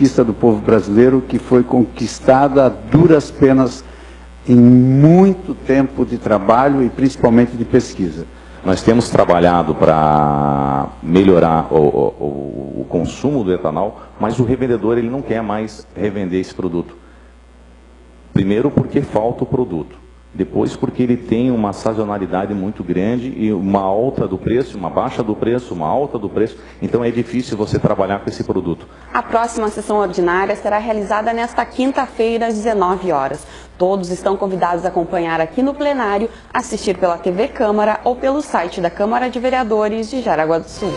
conquista do povo brasileiro, que foi conquistada a duras penas em muito tempo de trabalho e principalmente de pesquisa. Nós temos trabalhado para melhorar o consumo do etanol, mas o revendedor ele não quer mais revender esse produto. Primeiro porque falta o produto, depois porque ele tem uma sazonalidade muito grande e uma alta do preço, uma baixa do preço, uma alta do preço, então é difícil você trabalhar com esse produto. A próxima sessão ordinária será realizada nesta quinta-feira, às 19 horas. Todos estão convidados a acompanhar aqui no plenário, assistir pela TV Câmara ou pelo site da Câmara de Vereadores de Jaraguá do Sul.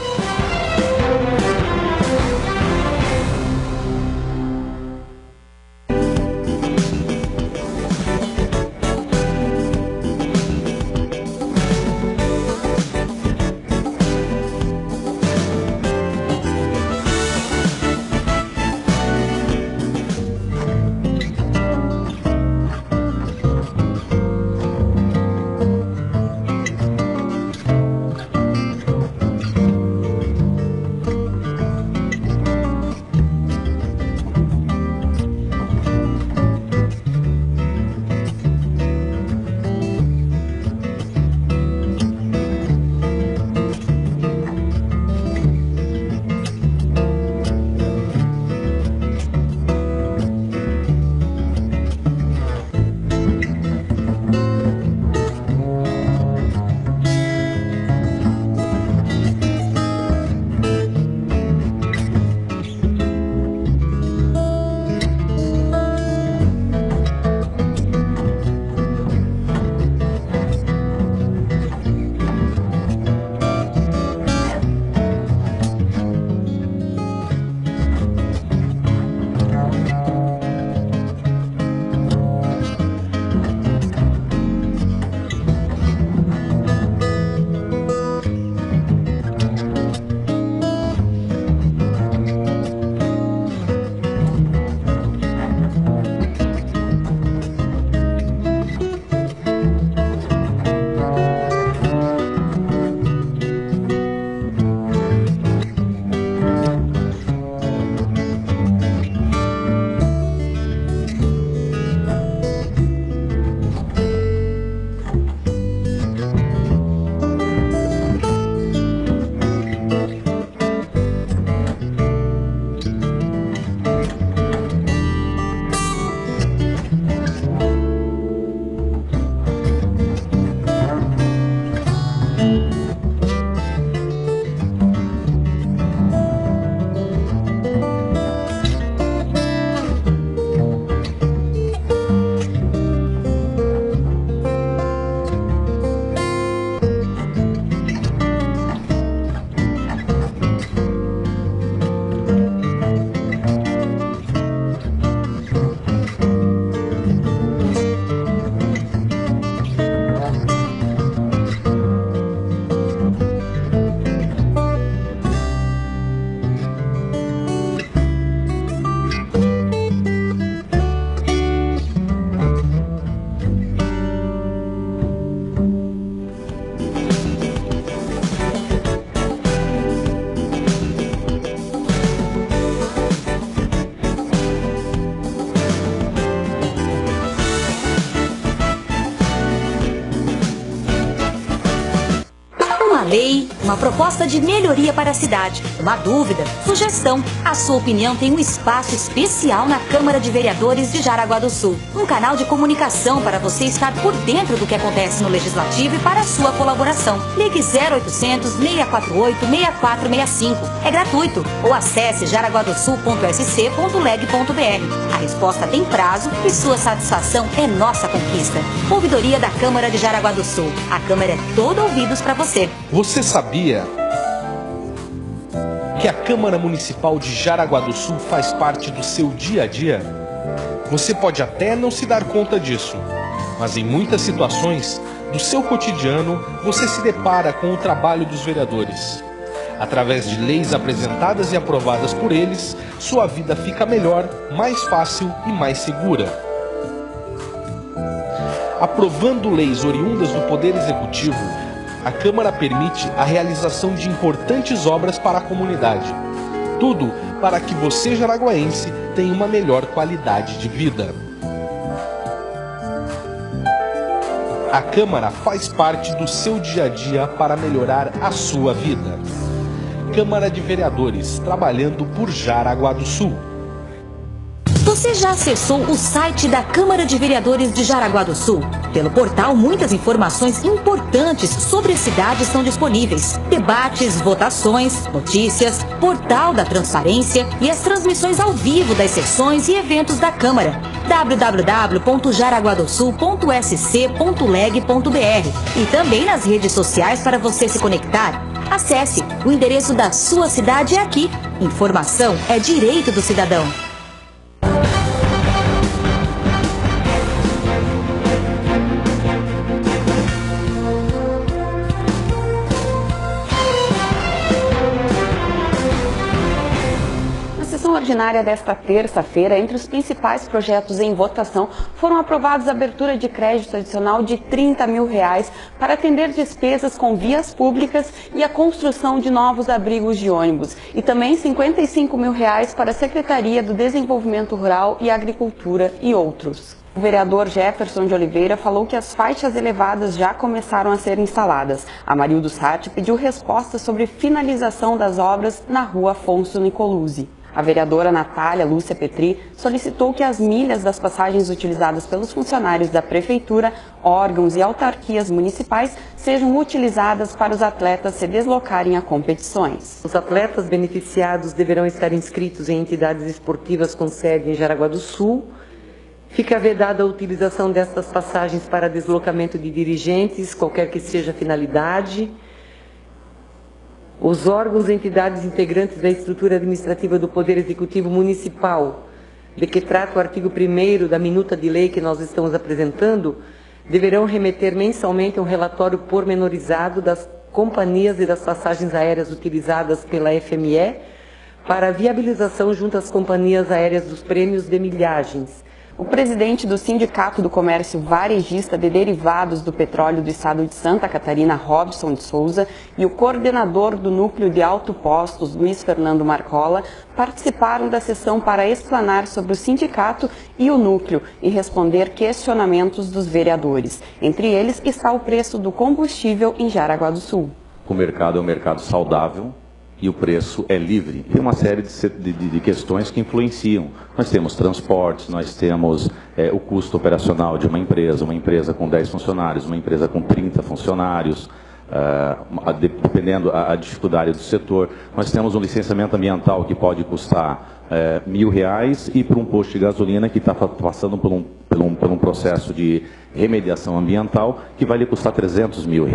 lei, uma proposta de melhoria para a cidade, uma dúvida, sugestão. A sua opinião tem um espaço especial na Câmara de Vereadores de Jaraguá do Sul. Um canal de comunicação para você estar por dentro do que acontece no Legislativo e para a sua colaboração. Ligue 0800 648 6465. É gratuito. Ou acesse jaraguadosul.sc.leg.br. A resposta tem prazo e sua satisfação é nossa conquista. Ouvidoria da Câmara de Jaraguá do Sul. A Câmara é todo ouvidos para você. Você sabia que a Câmara Municipal de Jaraguá do Sul faz parte do seu dia a dia? Você pode até não se dar conta disso, mas em muitas situações do seu cotidiano você se depara com o trabalho dos vereadores. Através de leis apresentadas e aprovadas por eles, sua vida fica melhor, mais fácil e mais segura. Aprovando leis oriundas do Poder Executivo, a Câmara permite a realização de importantes obras para a comunidade. Tudo para que você, jaraguaense, tenha uma melhor qualidade de vida. A Câmara faz parte do seu dia a dia para melhorar a sua vida. Câmara de Vereadores, trabalhando por Jaraguá do Sul. Você já acessou o site da Câmara de Vereadores de Jaraguá do Sul? Pelo portal, muitas informações importantes sobre a cidade estão disponíveis. Debates, votações, notícias, portal da transparência e as transmissões ao vivo das sessões e eventos da Câmara. www.jaraguadosul.sc.leg.br e também nas redes sociais para você se conectar. Acesse, o endereço da sua cidade é aqui. Informação é direito do cidadão. Na sessão ordinária desta terça-feira, entre os principais projetos em votação, foram aprovados a abertura de crédito adicional de R$30 mil para atender despesas com vias públicas e a construção de novos abrigos de ônibus, e também R$55 mil para a Secretaria do Desenvolvimento Rural e Agricultura e outros. O vereador Jefferson de Oliveira falou que as faixas elevadas já começaram a ser instaladas. Amarildo Satti pediu respostas sobre finalização das obras na rua Afonso Nicolucci. A vereadora Natália Lúcia Petri solicitou que as milhas das passagens utilizadas pelos funcionários da Prefeitura, órgãos e autarquias municipais sejam utilizadas para os atletas se deslocarem a competições. Os atletas beneficiados deverão estar inscritos em entidades esportivas com sede em Jaraguá do Sul. Fica vedada a utilização destas passagens para deslocamento de dirigentes, qualquer que seja a finalidade. Os órgãos e entidades integrantes da estrutura administrativa do Poder Executivo Municipal, de que trata o artigo 1º da minuta de lei que nós estamos apresentando, deverão remeter mensalmente um relatório pormenorizado das companhias e das passagens aéreas utilizadas pela FME para a viabilização junto às companhias aéreas dos prêmios de milhagens. O presidente do Sindicato do Comércio Varejista de Derivados do Petróleo do Estado de Santa Catarina, Robson de Souza, e o coordenador do Núcleo de Autopostos, Luiz Fernando Marcola, participaram da sessão para explanar sobre o sindicato e o núcleo e responder questionamentos dos vereadores. Entre eles está o preço do combustível em Jaraguá do Sul. O mercado é um mercado saudável e o preço é livre. Tem uma série de questões que influenciam. Nós temos transportes, nós temos o custo operacional de uma empresa com 10 funcionários, uma empresa com 30 funcionários, dependendo da dificuldade do setor. Nós temos um licenciamento ambiental que pode custar R$1.000 e para um posto de gasolina que está passando por um processo de remediação ambiental que vai lhe custar R$300 mil,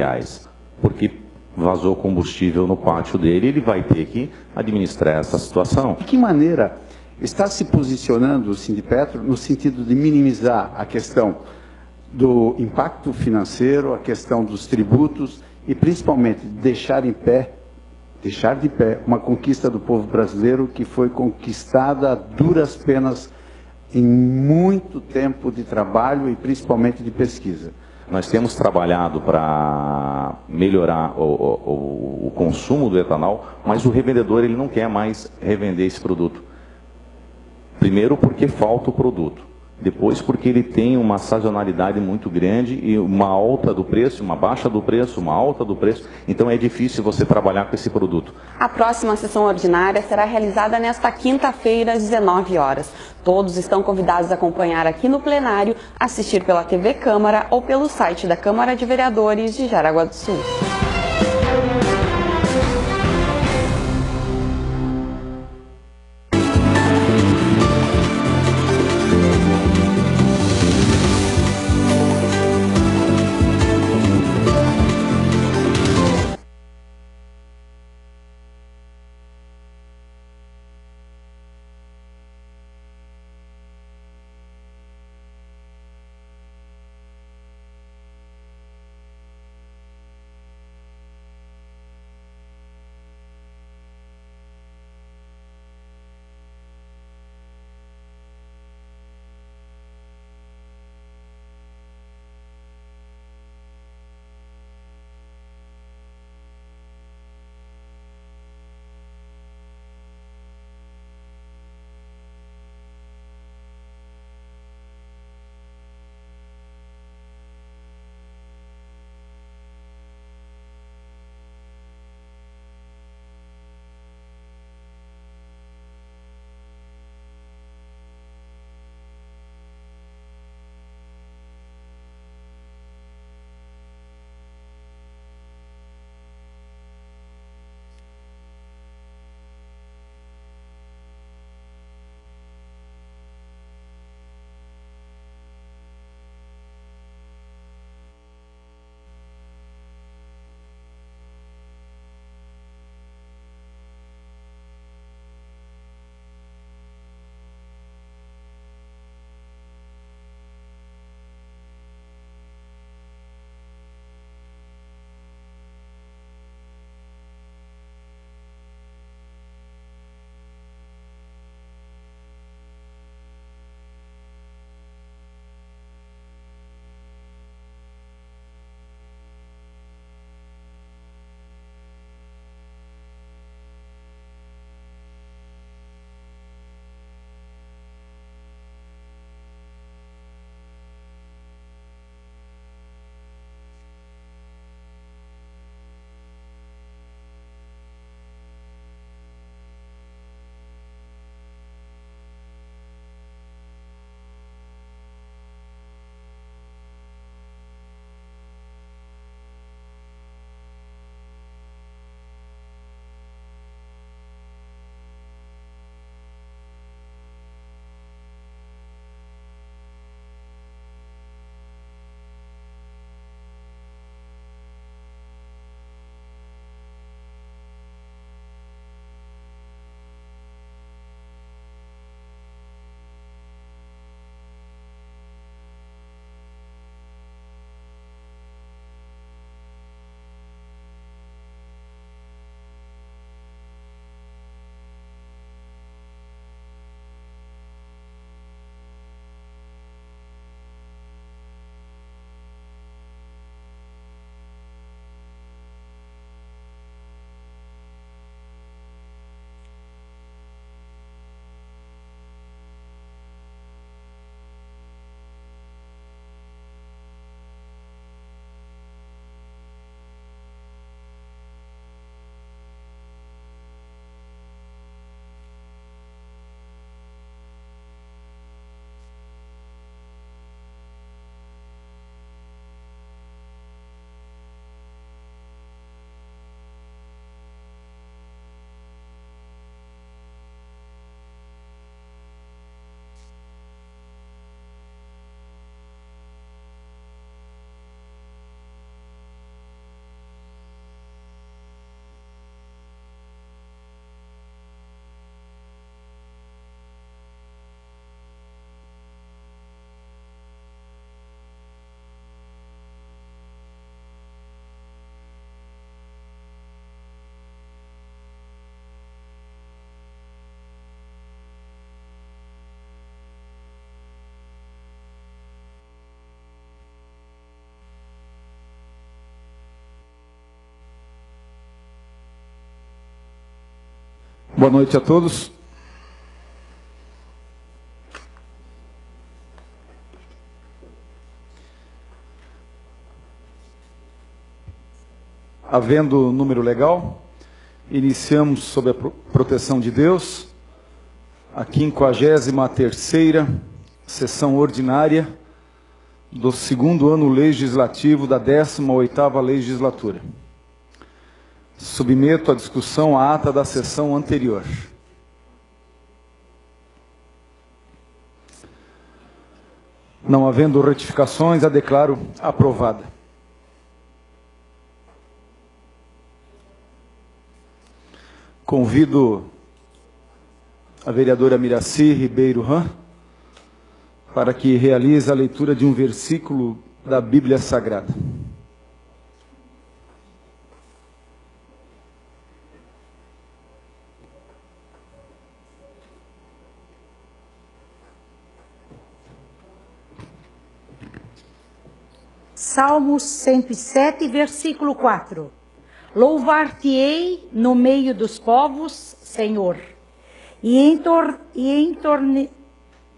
porque vazou combustível no pátio dele, ele vai ter que administrar essa situação. De que maneira está se posicionando o Sindipetro no sentido de minimizar a questão do impacto financeiro, a questão dos tributos e principalmente deixar de pé uma conquista do povo brasileiro que foi conquistada a duras penas em muito tempo de trabalho e principalmente de pesquisa? Nós temos trabalhado para melhorar o consumo do etanol, mas o revendedor ele não quer mais revender esse produto. Primeiro porque falta o produto, depois porque ele tem uma sazonalidade muito grande e uma alta do preço, uma baixa do preço, uma alta do preço, então é difícil você trabalhar com esse produto. A próxima sessão ordinária será realizada nesta quinta-feira, às 19 horas. Todos estão convidados a acompanhar aqui no plenário, assistir pela TV Câmara ou pelo site da Câmara de Vereadores de Jaraguá do Sul. Boa noite a todos. Havendo número legal, iniciamos sob a proteção de Deus a 53ª sessão ordinária do 2º ano legislativo da 18ª legislatura. Submeto à discussão a ata da sessão anterior. Não havendo retificações, a declaro aprovada. Convido a vereadora Miraci Ribeiro Ram para que realize a leitura de um versículo da Bíblia Sagrada. Salmos 107, versículo 4. Louvar-te-ei no meio dos povos, Senhor, e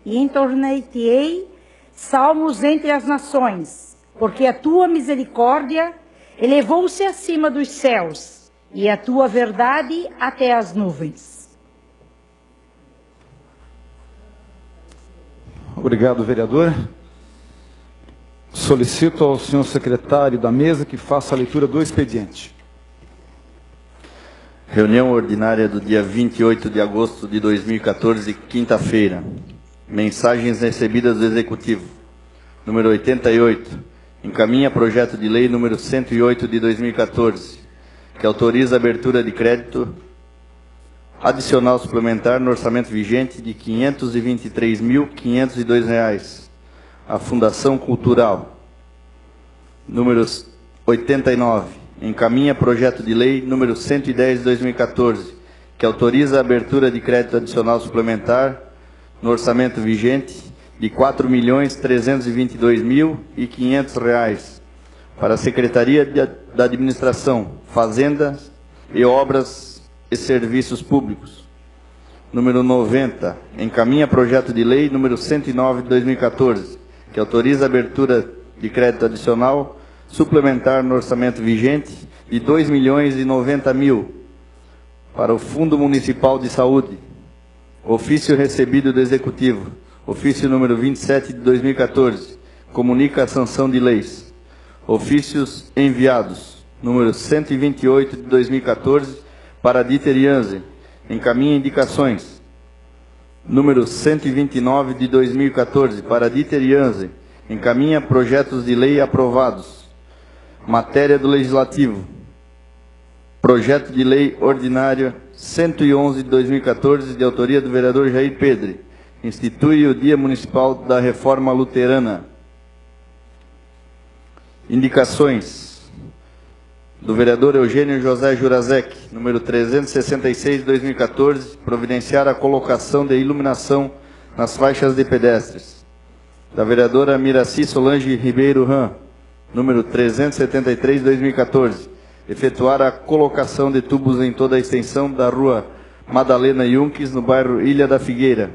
entornei-te-ei salmos entre as nações, porque a tua misericórdia elevou-se acima dos céus, e a tua verdade até as nuvens. Obrigado, vereadora. Solicito ao senhor secretário da mesa que faça a leitura do expediente. Reunião ordinária do dia 28 de agosto de 2014, quinta-feira. Mensagens recebidas do Executivo. Número 88. Encaminha projeto de lei número 108 de 2014, que autoriza a abertura de crédito adicional suplementar no orçamento vigente de R$ 523.502 à Fundação Cultural. Números 89. Encaminha projeto de lei número 110 de 2014, que autoriza a abertura de crédito adicional suplementar no orçamento vigente de R$ 4.322.500 para a Secretaria da Administração, Fazenda e Obras e Serviços Públicos. Número 90. Encaminha projeto de lei número 109 de 2014, que autoriza a abertura de crédito adicional suplementar no orçamento vigente de R$ 2.090.000 para o Fundo Municipal de Saúde. Ofício recebido do Executivo, ofício número 27 de 2014, comunica a sanção de leis. Ofícios enviados, número 128 de 2014, para Dieter Jansen, encaminha indicações. Número 129 de 2014, para Dieter Jansen, encaminha projetos de lei aprovados. Matéria do Legislativo. Projeto de Lei Ordinária 111 de 2014, de autoria do vereador Jair Pedre. Institui o Dia Municipal da Reforma Luterana. Indicações. Do vereador Eugênio José Jurazek, número 366 de 2014, providenciar a colocação de iluminação nas faixas de pedestres. Da vereadora Miraci Solange Ribeiro Ram, número 373 de 2014, efetuar a colocação de tubos em toda a extensão da rua Madalena Yunques, no bairro Ilha da Figueira.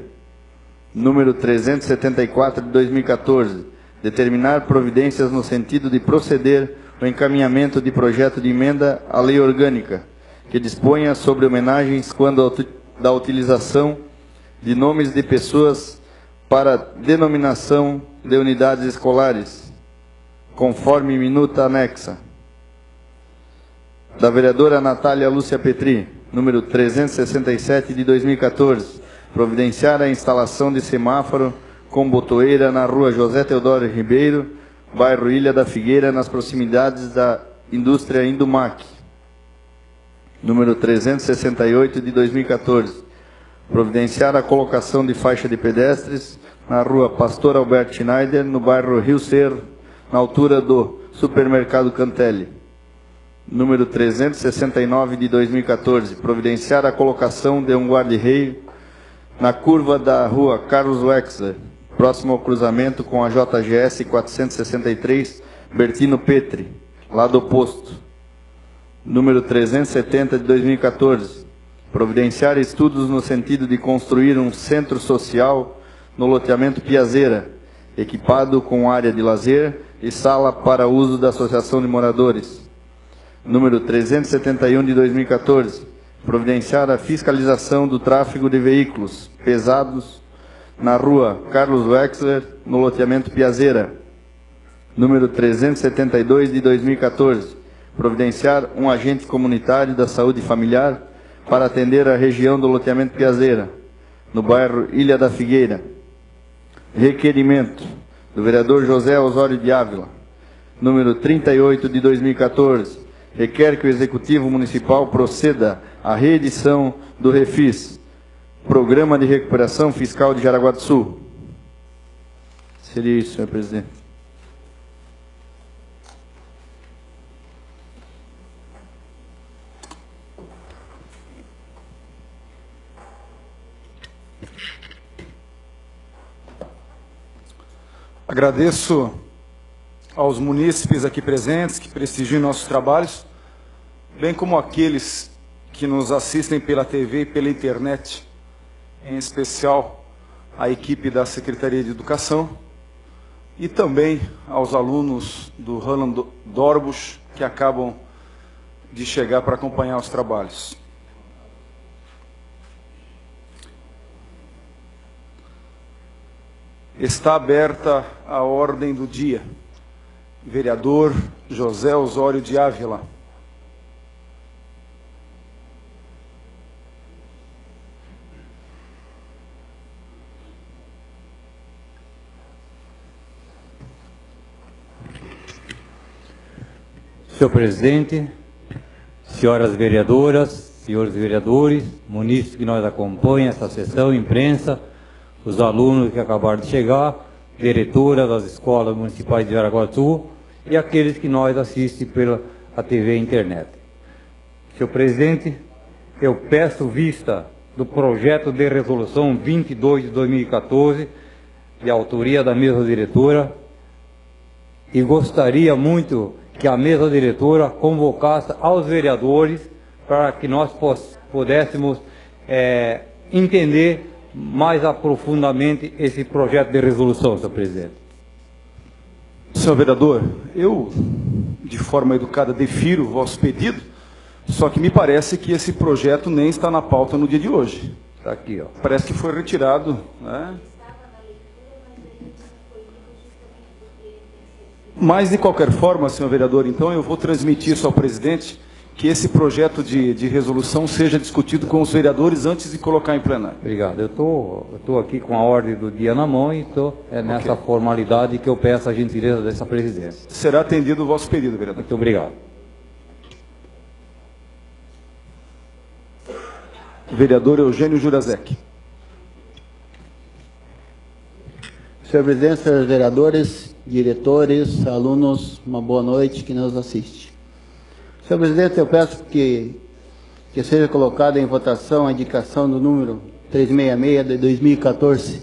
Número 374 de 2014, determinar providências no sentido de proceder o encaminhamento de projeto de emenda à lei orgânica, que disponha sobre homenagens quando da utilização de nomes de pessoas para denominação de unidades escolares, conforme minuta anexa. Da vereadora Natália Lúcia Petri, número 367 de 2014, providenciar a instalação de semáforo com botoeira na rua José Teodoro Ribeiro, bairro Ilha da Figueira, nas proximidades da indústria Indumac. Número 368 de 2014, providenciar a colocação de faixa de pedestres na rua Pastor Albert Schneider, no bairro Rio Cerro, na altura do supermercado Cantelli. Número 369 de 2014, providenciar a colocação de um guarda-reio na curva da rua Carlos Wexler, próximo ao cruzamento com a JGS 463, Bertino Petri, lado oposto. Número 370 de 2014, providenciar estudos no sentido de construir um centro social no loteamento Piazeira, equipado com área de lazer e sala para uso da Associação de Moradores. Número 371 de 2014, providenciar a fiscalização do tráfego de veículos pesados na rua Carlos Wexler, no loteamento Piazeira. Número 372 de 2014, providenciar um agente comunitário da saúde familiar para atender a região do loteamento Piazeira, no bairro Ilha da Figueira. Requerimento do vereador José Osório de Ávila, número 38 de 2014, requer que o Executivo Municipal proceda à reedição do REFIS, Programa de Recuperação Fiscal de Jaraguá do Sul. Seria isso, senhor presidente. Agradeço aos munícipes aqui presentes que prestigiam nossos trabalhos, bem como aqueles que nos assistem pela TV e pela internet, em especial a equipe da Secretaria de Educação e também aos alunos do Roland Dorbusch que acabam de chegar para acompanhar os trabalhos. Está aberta a ordem do dia. Vereador José Osório de Ávila. Senhor presidente, senhoras vereadoras, senhores vereadores, munícipes que nós acompanham essa sessão, imprensa, os alunos que acabaram de chegar, diretora das escolas municipais de Jaraguá do Sul e aqueles que nós assistem pela TV e internet. Senhor presidente, eu peço vista do projeto de resolução 22 de 2014, de autoria da mesa diretora, e gostaria muito que a mesa diretora convocasse aos vereadores para que nós pudéssemos entender mais aprofundadamente esse projeto de resolução, senhor presidente. Senhor vereador, eu, de forma educada, defiro o vosso pedido, só que me parece que esse projeto nem está na pauta no dia de hoje. Está aqui, ó. Parece que foi retirado, né? Mas, de qualquer forma, senhor vereador, então eu vou transmitir isso ao presidente, que esse projeto de resolução seja discutido com os vereadores antes de colocar em plenário. Obrigado. Eu tô aqui com a ordem do dia na mão e estou nessa formalidade que eu peço a gentileza dessa presidência. Será atendido o vosso pedido, vereador. Muito obrigado. Vereador Eugênio Jurazek. Senhor presidente, senhores vereadores, diretores, alunos, uma boa noite que nos assiste. Senhor presidente, eu peço que seja colocada em votação a indicação do número 366 de 2014.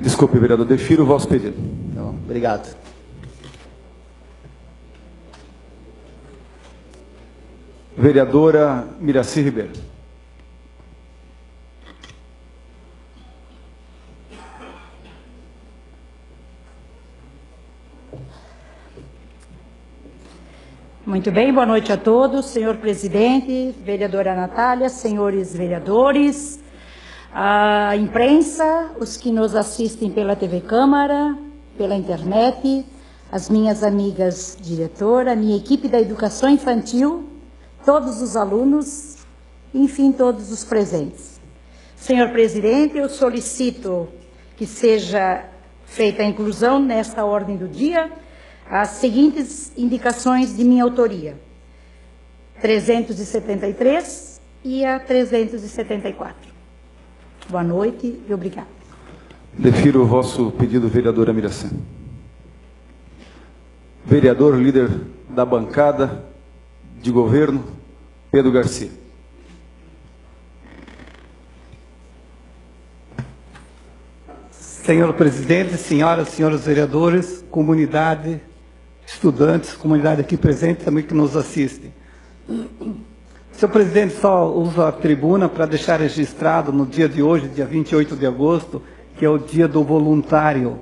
Desculpe, vereador, defiro o vosso pedido. Então, obrigado. Vereadora Miraci Ribeiro. Muito bem, boa noite a todos, senhor presidente, vereadora Natália, senhores vereadores, a imprensa, os que nos assistem pela TV Câmara, pela internet, as minhas amigas diretora, a minha equipe da educação infantil, todos os alunos, enfim, todos os presentes. Senhor presidente, eu solicito que seja feita a inclusão nesta ordem do dia as seguintes indicações de minha autoria: 373 e a 374. Boa noite e obrigado. Defiro o vosso pedido, vereadora Miraci. Vereador líder da bancada de governo, Pedro Garcia. Senhor presidente, senhoras e senhores vereadores, comunidade, estudantes, comunidade aqui presente também que nos assistem. Senhor presidente, só uso a tribuna para deixar registrado no dia de hoje, dia 28 de agosto, que é o dia do voluntário.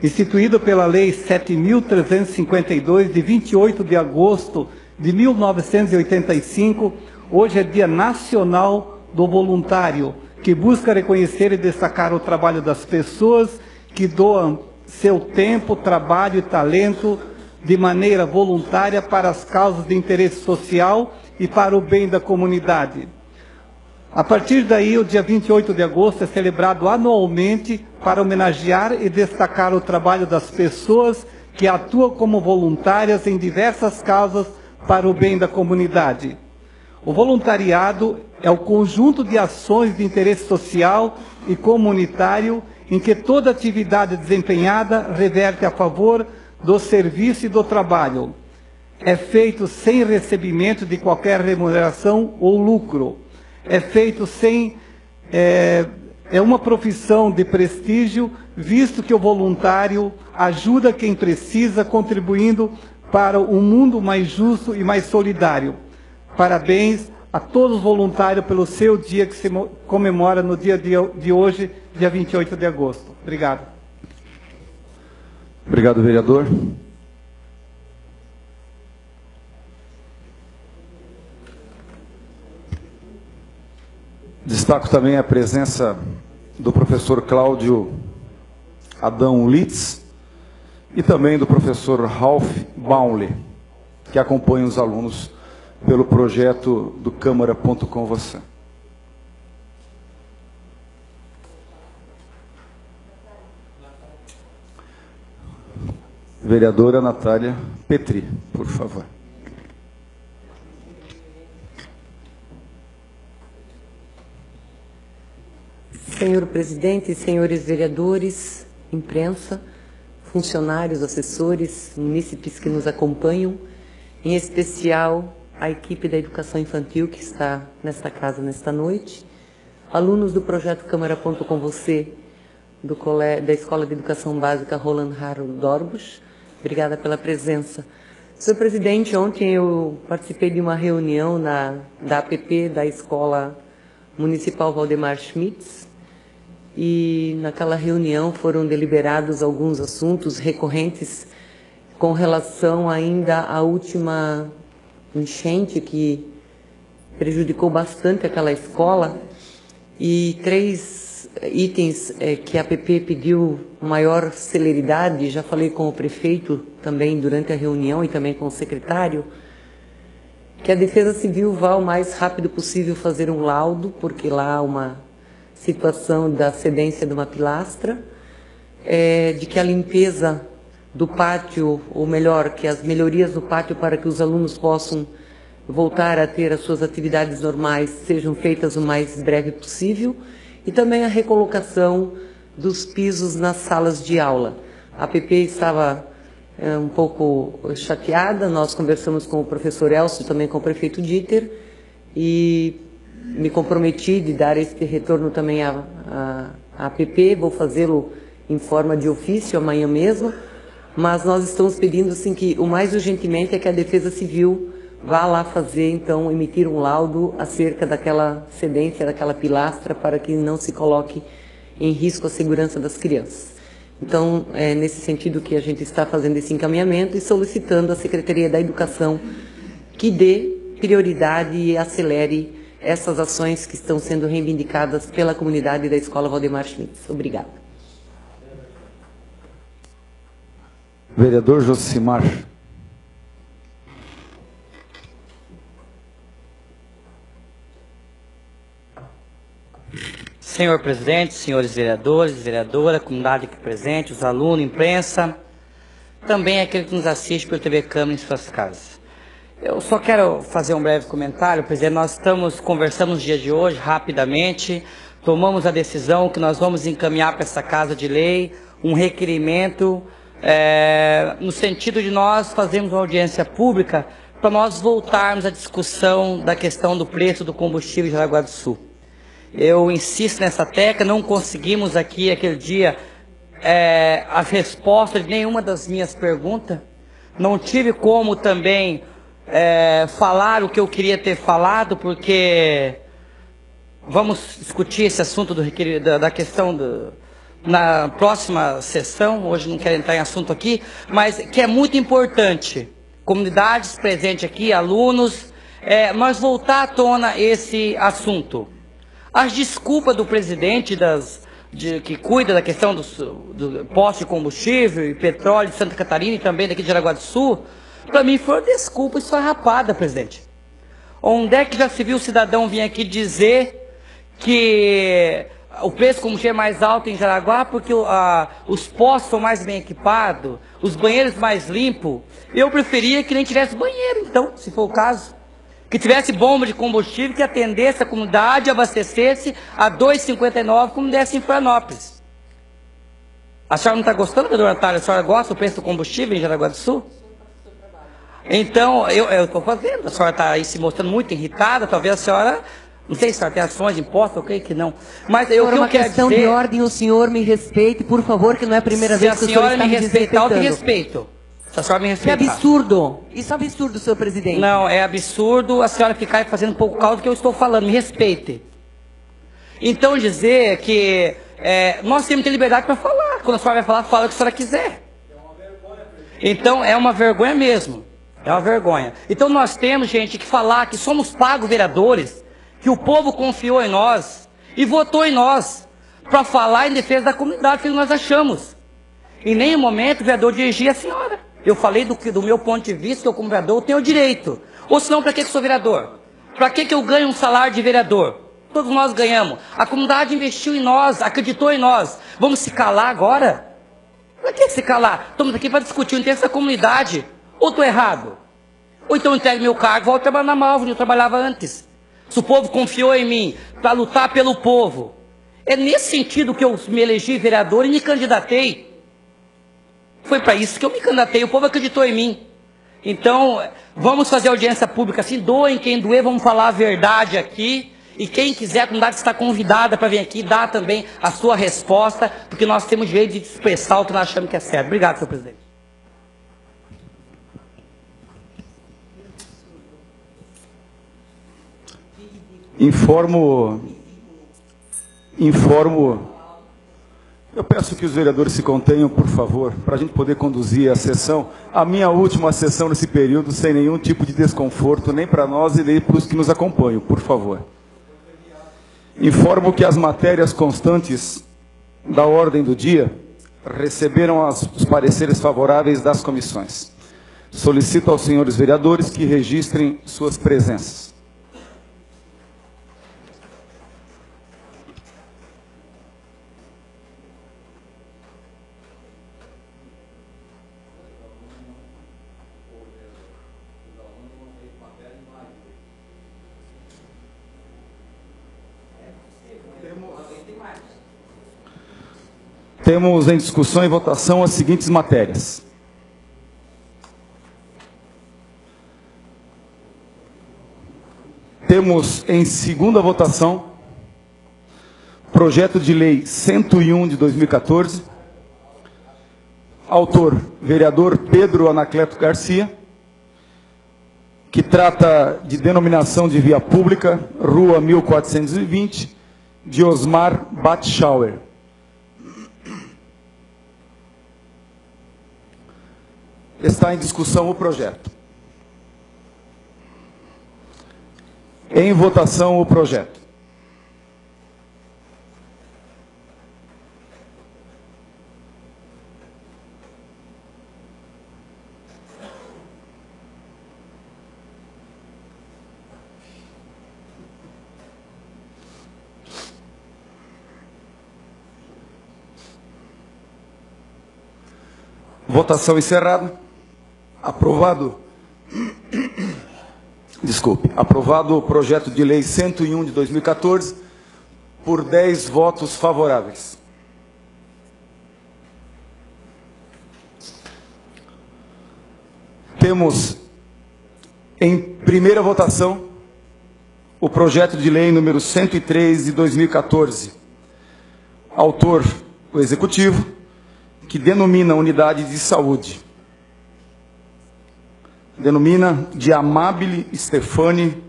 Instituído pela Lei 7.352, de 28 de agosto de 1985, hoje é Dia Nacional do Voluntário, que busca reconhecer e destacar o trabalho das pessoas que doam seu tempo, trabalho e talento de maneira voluntária para as causas de interesse social e para o bem da comunidade. A partir daí, o dia 28 de agosto é celebrado anualmente para homenagear e destacar o trabalho das pessoas que atuam como voluntárias em diversas causas para o bem da comunidade. O voluntariado é o conjunto de ações de interesse social e comunitário em que toda atividade desempenhada reverte a favor do serviço e do trabalho. É feito sem recebimento de qualquer remuneração ou lucro. É feito sem... É uma profissão de prestígio, visto que o voluntário ajuda quem precisa, contribuindo para um mundo mais justo e mais solidário. Parabéns a todos os voluntários pelo seu dia que se comemora no dia de hoje, dia 28 de agosto. Obrigado. Obrigado, vereador. Destaco também a presença do professor Cláudio Adão Litz e também do professor Ralph Baumle, que acompanha os alunos pelo projeto do Câmara.com Você. Vereadora Natália Petri, por favor. Senhor presidente, senhores vereadores, imprensa, funcionários, assessores, munícipes que nos acompanham, em especial a equipe da educação infantil que está nesta casa nesta noite, alunos do projeto Câmara.com Você, da Escola de Educação Básica Roland Harold Dorbusch, obrigada pela presença. Senhor presidente, ontem eu participei de uma reunião da APP da Escola Municipal Valdemar Schmitz, e naquela reunião foram deliberados alguns assuntos recorrentes com relação ainda à última enchente que prejudicou bastante aquela escola, e 3 itens que a APP pediu maior celeridade. Já falei com o prefeito também durante a reunião e também com o secretário, que a Defesa Civil vá o mais rápido possível fazer um laudo, porque lá há uma situação da cedência de uma pilastra, de que a limpeza do pátio, ou melhor, que as melhorias do pátio para que os alunos possam voltar a ter as suas atividades normais sejam feitas o mais breve possível, e também a recolocação dos pisos nas salas de aula. A APP estava um pouco chateada, nós conversamos com o professor Elcio, também com o prefeito Dieter, e me comprometi de dar este retorno também à APP, vou fazê-lo em forma de ofício amanhã mesmo, mas nós estamos pedindo assim, que o mais urgentemente é que a Defesa Civil vá lá fazer, então, emitir um laudo acerca daquela cedência, daquela pilastra, para que não se coloque em risco a segurança das crianças. Então, é nesse sentido que a gente está fazendo esse encaminhamento e solicitando à Secretaria da Educação que dê prioridade e acelere essas ações que estão sendo reivindicadas pela comunidade da Escola Valdemar Schmitz. Obrigada. Vereador Josimar. Senhor presidente, senhores vereadores, vereadora, comunidade aqui presente, os alunos, imprensa, também aquele que nos assiste pelo TV Câmara em suas casas. Eu só quero fazer um breve comentário, presidente. Nós conversamos no dia de hoje, rapidamente, tomamos a decisão que nós vamos encaminhar para essa Casa de Lei um requerimento no sentido de nós fazermos uma audiência pública para nós voltarmos à discussão da questão do preço do combustível em Jaraguá do Sul. Eu insisto nessa tecla, não conseguimos aqui aquele dia a resposta de nenhuma das minhas perguntas, não tive como também falar o que eu queria ter falado, porque vamos discutir esse assunto da questão na próxima sessão. Hoje não quero entrar em assunto aqui, mas que é muito importante. Comunidades presentes aqui, alunos, nós voltar à tona esse assunto. As desculpas do presidente que cuida da questão do posto de combustível e petróleo de Santa Catarina e também daqui de Jaraguá do Sul, para mim foi uma desculpa esfarrapada, presidente. Onde é que já se viu o cidadão vir aqui dizer que o preço do combustível é mais alto em Jaraguá porque os postos são mais bem equipados, os banheiros mais limpos? Eu preferia que nem tivesse banheiro, então, se for o caso. Que tivesse bomba de combustível que atendesse a comunidade e abastecesse a R$ 2,59 como desse em Florianópolis. A senhora não está gostando, vereadora Natália? A senhora gosta do preço do combustível em Jaraguá do Sul? Então, eu estou fazendo. A senhora está aí se mostrando muito irritada, talvez a senhora... Não sei se a senhora tem ações de imposto, ok, que não. Mas Por uma questão de ordem, o senhor me respeite, por favor, que não é a primeira vez que o senhor está me desrespeitando. Se a senhora me respeitar, eu te respeito. Se a senhora me respeitar. Que absurdo. Isso é absurdo, senhor presidente. Não, é absurdo a senhora ficar fazendo pouco caso do que eu estou falando. Me respeite. Então, dizer que nós temos que ter liberdade para falar. Quando a senhora vai falar, fala o que a senhora quiser. Então, é uma vergonha mesmo. É uma vergonha. Então, nós temos, gente, que falar que somos pagos vereadores, que o povo confiou em nós e votou em nós para falar em defesa da comunidade, que nós achamos. Em nenhum momento o vereador dirigia a senhora. Eu falei do meu ponto de vista, que eu como vereador tenho o direito. Ou senão, para que eu sou vereador? Para que eu ganho um salário de vereador? Todos nós ganhamos. A comunidade investiu em nós, acreditou em nós. Vamos se calar agora? Para que se calar? Estamos aqui para discutir o interesse da comunidade. Ou estou errado? Ou então eu entrego meu cargo e volto a trabalhar na Malva, onde eu trabalhava antes. Se o povo confiou em mim para lutar pelo povo, é nesse sentido que eu me elegi vereador e me candidatei. Foi para isso que eu me candidatei, o povo acreditou em mim. Então, vamos fazer audiência pública assim, doem quem doer, vamos falar a verdade aqui. E quem quiser, a comunidade está convidada para vir aqui dar também a sua resposta, porque nós temos direito de expressar o que nós achamos que é certo. Obrigado, senhor presidente. Informo, eu peço que os vereadores se contenham, por favor, para a gente poder conduzir a sessão, a minha última sessão nesse período, sem nenhum tipo de desconforto, nem para nós e nem para os que nos acompanham, por favor. Informo que as matérias constantes da ordem do dia receberam os pareceres favoráveis das comissões. Solicito aos senhores vereadores que registrem suas presenças. Temos em discussão e votação as seguintes matérias. Temos em segunda votação projeto de lei 101 de 2014, autor vereador Pedro Anacleto Garcia, que trata de denominação de via pública, Rua 1420, de Osmar Batschauer. Está em discussão o projeto. Em votação o projeto. Votação encerrada. Aprovado. Desculpe. Aprovado o projeto de lei 101 de 2014 por 10 votos favoráveis. Temos em primeira votação o projeto de lei número 103 de 2014. Autor, o Executivo, que denomina unidade de saúde. denomina de Amabile Stephanie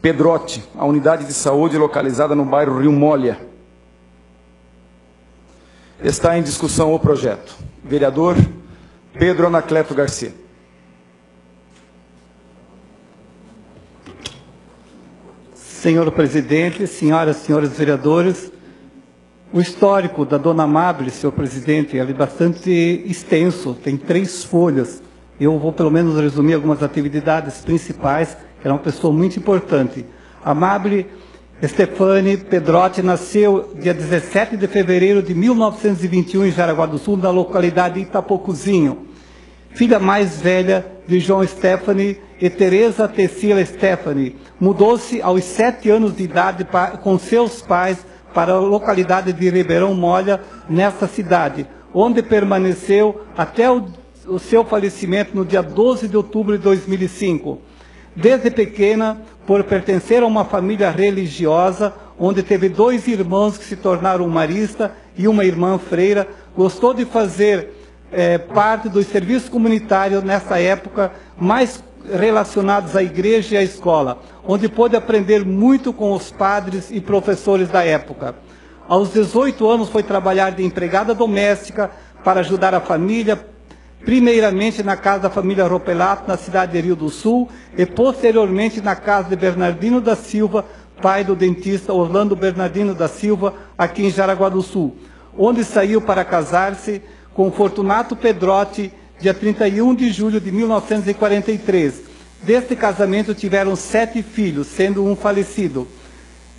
Pedrotti, a unidade de saúde localizada no bairro Rio Molha. Está em discussão o projeto. Vereador Pedro Anacleto Garcia. Senhor presidente, senhoras e senhores vereadores, o histórico da dona Amabile, senhor presidente, é bastante extenso, tem 3 folhas. Eu vou pelo menos resumir algumas atividades principais, que era uma pessoa muito importante. Amabile Stephanie Pedrotti nasceu dia 17 de fevereiro de 1921 em Jaraguá do Sul, na localidade de Itapocuzinho. Filha mais velha de João Stephanie e Teresa Tecila Stephanie. Mudou-se aos 7 anos de idade com seus pais para a localidade de Ribeirão Molha, nesta cidade, onde permaneceu até o seu falecimento no dia 12 de outubro de 2005. Desde pequena, por pertencer a uma família religiosa, onde teve 2 irmãos que se tornaram maristas e uma irmã freira, gostou de fazer parte dos serviços comunitários nessa época, mais relacionados à igreja e à escola, onde pôde aprender muito com os padres e professores da época. Aos 18 anos foi trabalhar de empregada doméstica para ajudar a família, primeiramente na casa da família Ropelato, na cidade de Rio do Sul, e posteriormente na casa de Bernardino da Silva, pai do dentista Orlando Bernardino da Silva, aqui em Jaraguá do Sul, onde saiu para casar-se com Fortunato Pedrotti, dia 31 de julho de 1943. Deste casamento tiveram 7 filhos, sendo um falecido.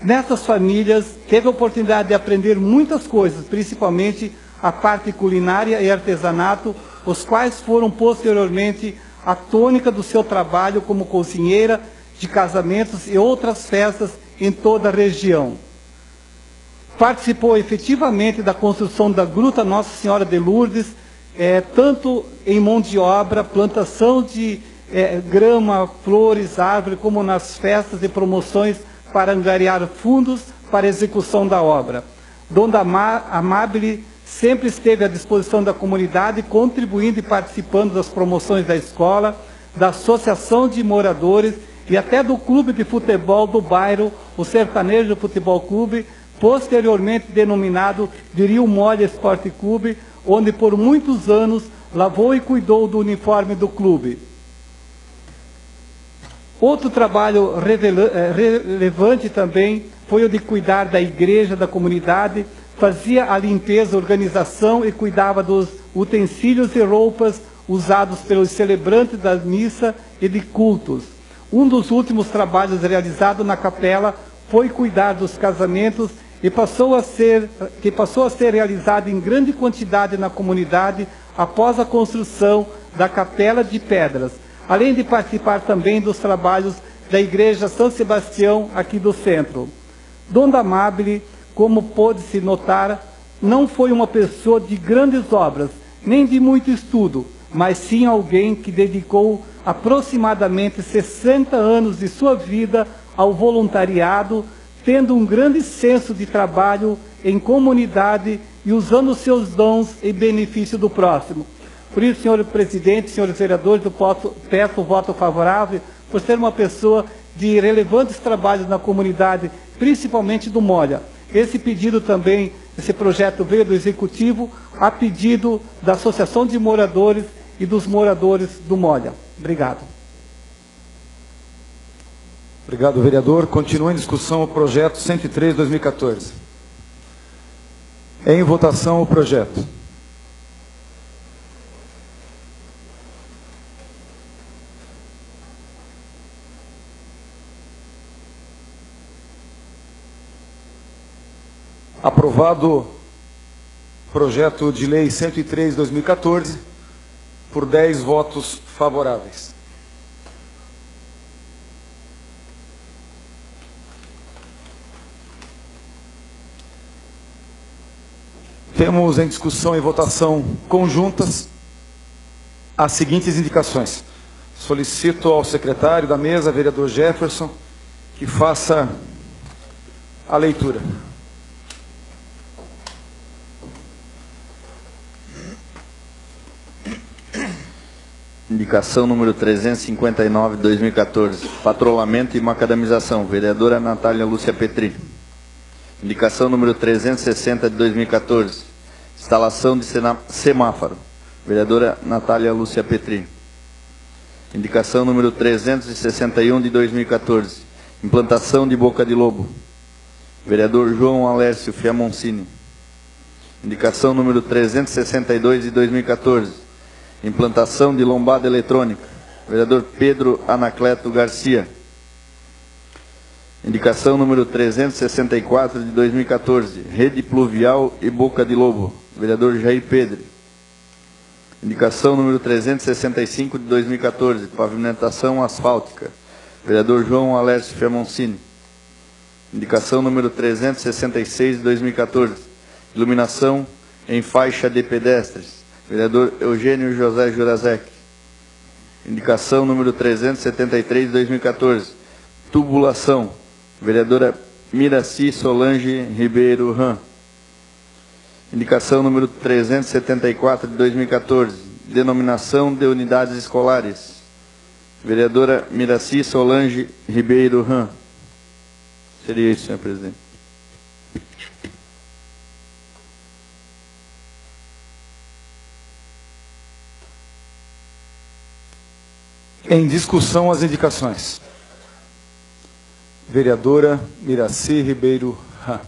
Nessas famílias, teve a oportunidade de aprender muitas coisas, principalmente a parte culinária e artesanato, os quais foram posteriormente a tônica do seu trabalho como cozinheira de casamentos e outras festas em toda a região. Participou efetivamente da construção da Gruta Nossa Senhora de Lourdes, tanto em mão de obra, plantação de grama, flores, árvore, como nas festas e promoções para angariar fundos para a execução da obra. Dona Amabile sempre esteve à disposição da comunidade, contribuindo e participando das promoções da escola, da associação de moradores e até do clube de futebol do bairro, o Sertanejo Futebol Clube, posteriormente denominado de Rio Molha Esporte Clube, onde por muitos anos lavou e cuidou do uniforme do clube. Outro trabalho relevante também foi o de cuidar da igreja, da comunidade, fazia a limpeza, organização e cuidava dos utensílios e roupas usados pelos celebrantes da missa e de cultos. Um dos últimos trabalhos realizados na capela foi cuidar dos casamentos que passou a ser realizado em grande quantidade na comunidade após a construção da Capela de Pedras, além de participar também dos trabalhos da Igreja São Sebastião aqui do centro. Dona Amabile, como pôde-se notar, não foi uma pessoa de grandes obras, nem de muito estudo, mas sim alguém que dedicou aproximadamente 60 anos de sua vida ao voluntariado, tendo um grande senso de trabalho em comunidade e usando seus dons em benefício do próximo. Por isso, senhor presidente, senhores vereadores, eu peço o voto favorável por ser uma pessoa de relevantes trabalhos na comunidade, principalmente do Molha. Esse pedido também, esse projeto veio do Executivo a pedido da Associação de Moradores e dos moradores do Molha. Obrigado. Obrigado, vereador. Continua em discussão o projeto 103/2014. Em votação o projeto. Aprovado projeto de lei 103/2014 por 10 votos favoráveis. Temos em discussão e votação conjuntas as seguintes indicações. Solicito ao secretário da mesa, vereador Jefferson, que faça a leitura. Indicação número 359 de 2014, patrulhamento e macadamização, vereadora Natália Lúcia Petri. Indicação número 360 de 2014, instalação de semáforo, vereadora Natália Lúcia Petri. Indicação número 361 de 2014, implantação de boca de lobo, vereador João Alércio Fiamoncini. Indicação número 362 de 2014, implantação de lombada eletrônica, vereador Pedro Anacleto Garcia. Indicação número 364 de 2014, rede pluvial e boca de lobo, vereador Jair Pedro. Indicação número 365 de 2014, pavimentação asfáltica, vereador João Alércio Fiamoncini. Indicação número 366 de 2014, iluminação em faixa de pedestres, vereador Eugênio José Jurazek. Indicação número 373 de 2014, tubulação, vereadora Miraci Solange Ribeiro Ram. Indicação número 374 de 2014, denominação de unidades escolares, vereadora Miraci Solange Ribeiro Ram. Seria isso, senhor presidente. Em discussão as indicações. Vereadora Miraci Ribeiro Ram.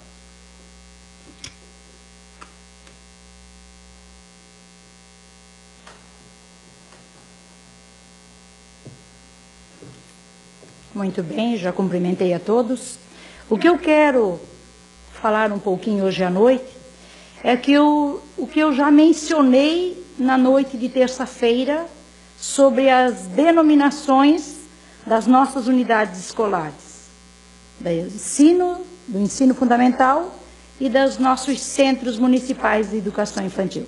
Muito bem, já cumprimentei a todos. O que eu quero falar um pouquinho hoje à noite é que o que eu já mencionei na noite de terça-feira sobre as denominações das nossas unidades escolares, do ensino fundamental e dos nossos centros municipais de educação infantil.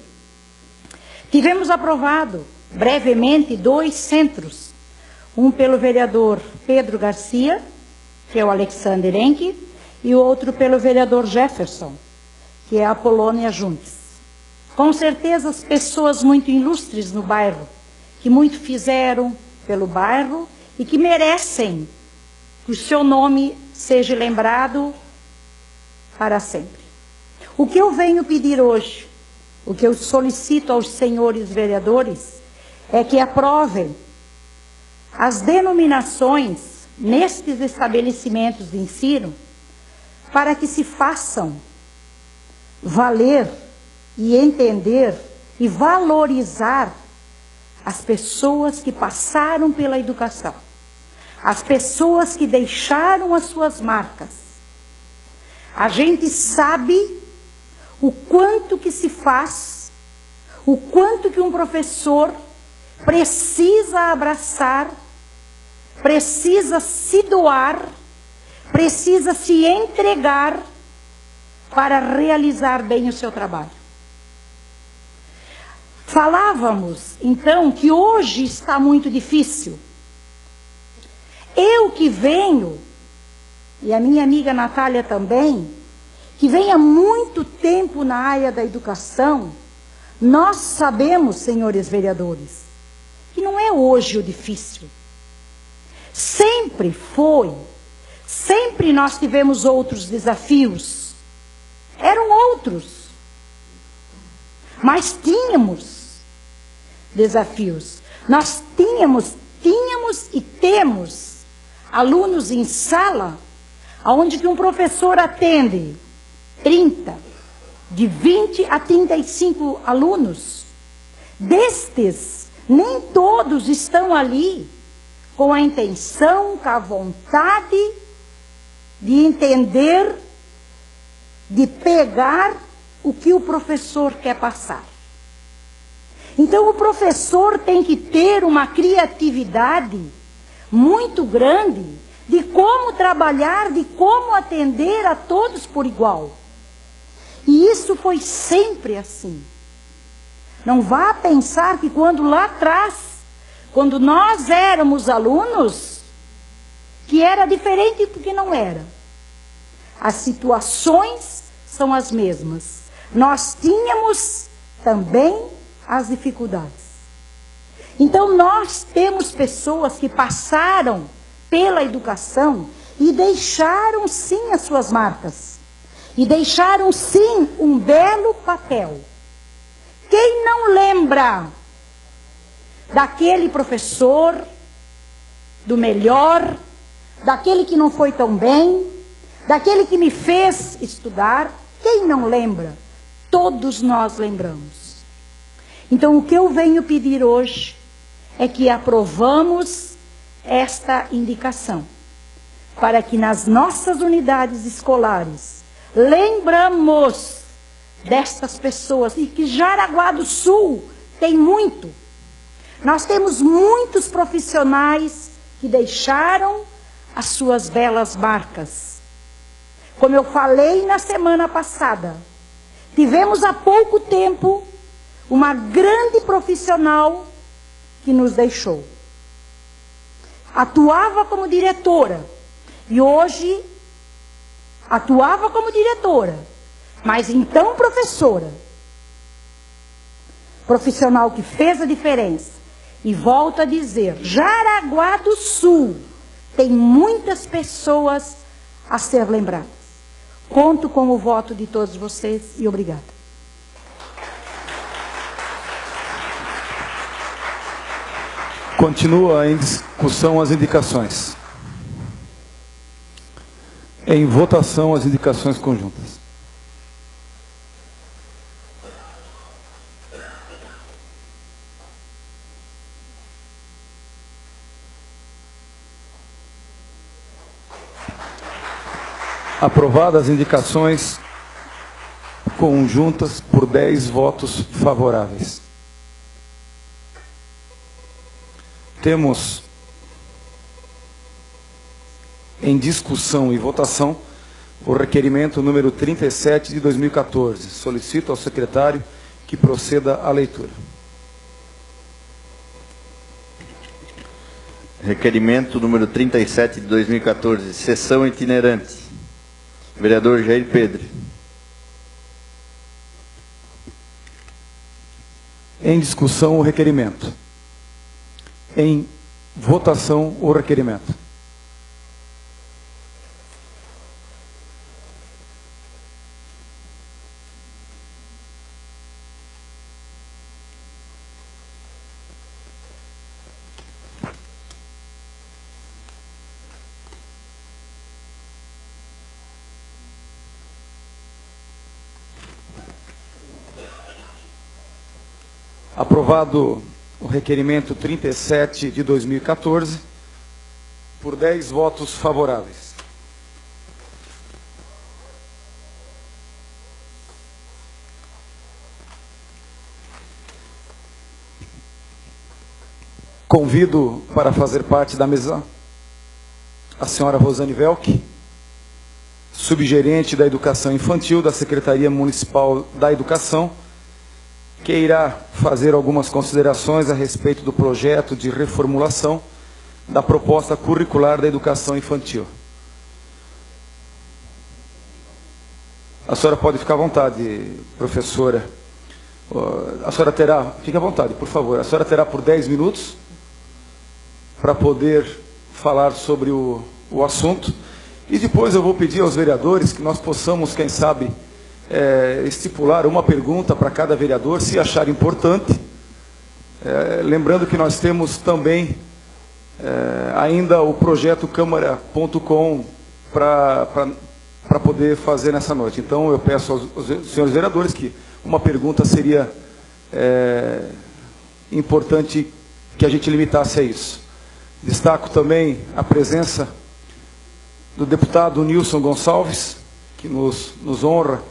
Tivemos aprovado brevemente 2 centros, um pelo vereador Pedro Garcia, que é o Alexander Enke, e o outro pelo vereador Jefferson, que é a Polônia Juntes. Com certeza as pessoas muito ilustres no bairro, que muito fizeram pelo bairro e que merecem que o seu nome seja lembrado para sempre. O que eu venho pedir hoje, o que eu solicito aos senhores vereadores, é que aprovem as denominações nestes estabelecimentos de ensino para que se façam valer e entender e valorizar as pessoas que passaram pela educação, as pessoas que deixaram as suas marcas. A gente sabe o quanto que se faz, o quanto que um professor precisa abraçar, precisa se doar, precisa se entregar para realizar bem o seu trabalho. Falávamos, então, que hoje está muito difícil. Eu que venho, e a minha amiga Natália também, que vem há muito tempo na área da educação, nós sabemos, senhores vereadores, que não é hoje o difícil. Sempre foi, sempre nós tivemos outros desafios. Eram outros. Mas tínhamos desafios. Nós tínhamos e temos alunos em sala, onde que um professor atende 30, de 20 a 35 alunos. Destes, nem todos estão ali com a intenção, com a vontade de entender, de pegar o que o professor quer passar. Então o professor tem que ter uma criatividade muito grande de como trabalhar, de como atender a todos por igual. E isso foi sempre assim. Não vá pensar que quando lá atrás, quando nós éramos alunos, que era diferente do que não era. As situações são as mesmas. Nós tínhamos também as dificuldades. Então nós temos pessoas que passaram pela educação e deixaram sim as suas marcas. E deixaram sim um belo papel. Quem não lembra daquele professor, do melhor, daquele que não foi tão bem, daquele que me fez estudar? Quem não lembra? Todos nós lembramos. Então o que eu venho pedir hoje é que aprovamos esta indicação, para que nas nossas unidades escolares lembramos destas pessoas, e que Jaraguá do Sul tem muito. Nós temos muitos profissionais que deixaram as suas belas marcas. Como eu falei na semana passada, tivemos há pouco tempo uma grande profissional que nos deixou. Atuava como diretora e hoje atuava como diretora, mas então professora. Profissional que fez a diferença. E volto a dizer, Jaraguá do Sul tem muitas pessoas a ser lembradas. Conto com o voto de todos vocês e obrigada. Continua em discussão as indicações. Em votação as indicações conjuntas. Aprovadas as indicações conjuntas por 10 votos favoráveis. Temos em discussão e votação o requerimento número 37 de 2014. Solicito ao secretário que proceda à leitura. Requerimento número 37 de 2014, sessão itinerante. Vereador Jair Pedro. Em discussão o requerimento. Em votação o requerimento. Aprovado o requerimento 37 de 2014, por 10 votos favoráveis. Convido para fazer parte da mesa a senhora Rosane Velk, subgerente da Educação Infantil da Secretaria Municipal da Educação, que irá fazer algumas considerações a respeito do projeto de reformulação da proposta curricular da educação infantil. A senhora pode ficar à vontade, professora. A senhora terá, fique à vontade, por favor, a senhora terá por 10 minutos para poder falar sobre o assunto, e depois eu vou pedir aos vereadores que nós possamos, quem sabe, estipular uma pergunta para cada vereador, se achar importante. Lembrando que nós temos também ainda o projeto Câmara.com para poder fazer nessa noite. Então eu peço aos senhores vereadores que uma pergunta seria importante que a gente limitasse a isso. Destaco também a presença do deputado Nilson Gonçalves, que nos honra,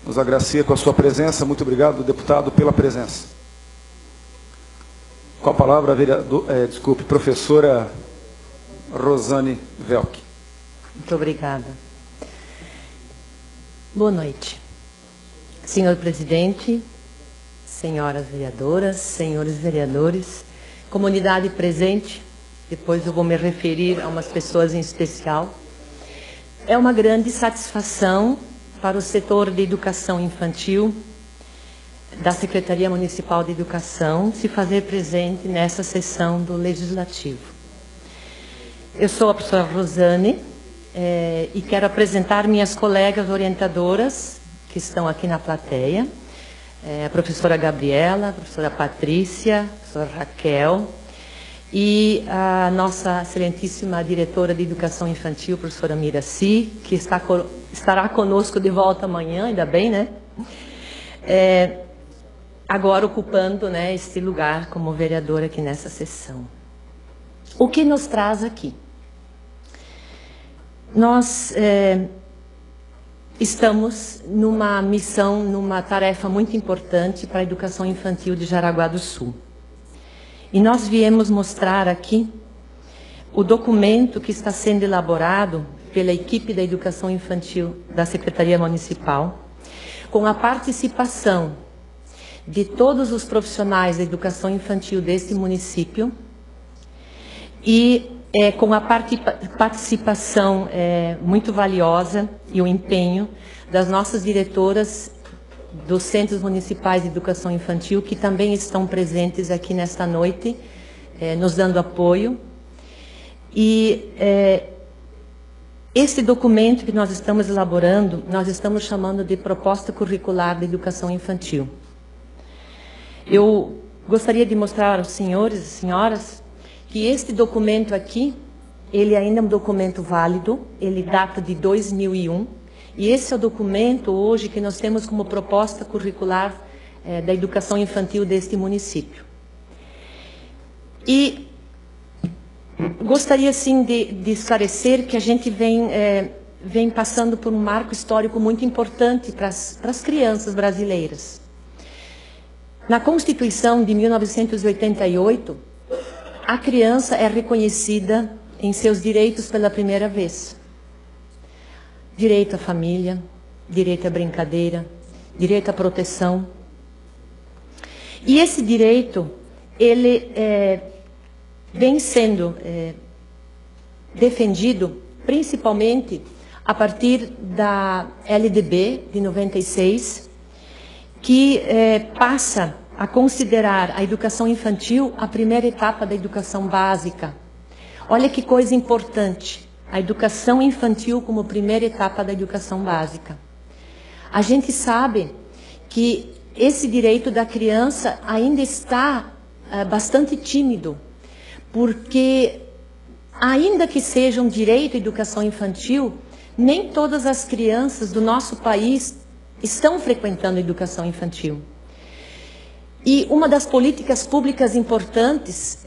nos agracia com a sua presença. Muito obrigado, deputado, pela presença. Com a palavra, professora Rosane Velk. Muito obrigada. Boa noite. Senhor presidente, senhoras vereadoras, senhores vereadores, comunidade presente, depois eu vou me referir a umas pessoas em especial. É uma grande satisfação para o setor de educação infantil da Secretaria Municipal de Educação se fazer presente nessa sessão do Legislativo. Eu sou a professora Rosane e quero apresentar minhas colegas orientadoras que estão aqui na plateia, a professora Gabriela, a professora Patrícia, a professora Raquel e a nossa excelentíssima diretora de Educação Infantil, professora Miraci, que estará conosco de volta amanhã, ainda bem, né? Agora ocupando, né, este lugar como vereadora aqui nessa sessão. O que nos traz aqui? Nós estamos numa missão, numa tarefa muito importante para a educação infantil de Jaraguá do Sul. E nós viemos mostrar aqui o documento que está sendo elaborado pela equipe da educação infantil da Secretaria Municipal, com a participação de todos os profissionais da educação infantil deste município e com a participação muito valiosa e o empenho das nossas diretoras dos Centros Municipais de Educação Infantil, que também estão presentes aqui nesta noite, nos dando apoio. E esse documento que nós estamos elaborando, nós estamos chamando de Proposta Curricular de Educação Infantil. Eu gostaria de mostrar aos senhores e senhoras que este documento aqui, ele ainda é um documento válido, ele data de 2001, e esse é o documento hoje que nós temos como proposta curricular da educação infantil deste município. E gostaria, sim, de esclarecer que a gente vem passando por um marco histórico muito importante para as crianças brasileiras. Na Constituição de 1988, a criança é reconhecida em seus direitos pela primeira vez. Direito à família, direito à brincadeira, direito à proteção. E esse direito, ele vem sendo defendido principalmente a partir da LDB de 96, que passa a considerar a educação infantil a primeira etapa da educação básica. Olha que coisa importante, a educação infantil como primeira etapa da educação básica. A gente sabe que esse direito da criança ainda está bastante tímido, porque ainda que seja um direito à educação infantil, nem todas as crianças do nosso país estão frequentando a educação infantil. E uma das políticas públicas importantes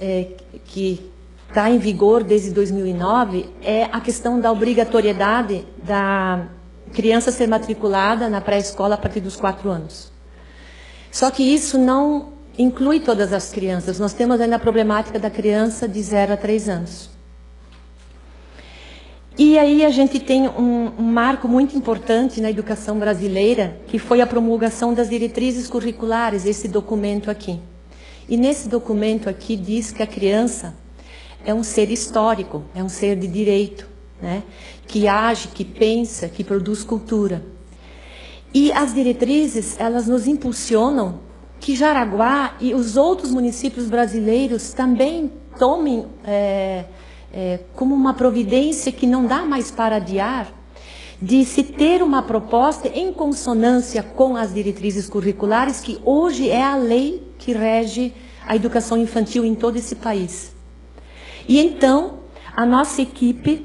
que está em vigor desde 2009 é a questão da obrigatoriedade da criança ser matriculada na pré-escola a partir dos 4 anos. Só que isso não inclui todas as crianças. Nós temos ainda a problemática da criança de 0 a 3 anos. E aí a gente tem um marco muito importante na educação brasileira, que foi a promulgação das diretrizes curriculares, esse documento aqui. E nesse documento aqui diz que a criança é um ser histórico, é um ser de direito, né? Que age, que pensa, que produz cultura. E as diretrizes, elas nos impulsionam que Jaraguá e os outros municípios brasileiros também tomem como uma providência que não dá mais para adiar, de se ter uma proposta em consonância com as diretrizes curriculares, que hoje é a lei que rege a educação infantil em todo esse país. E então, a nossa equipe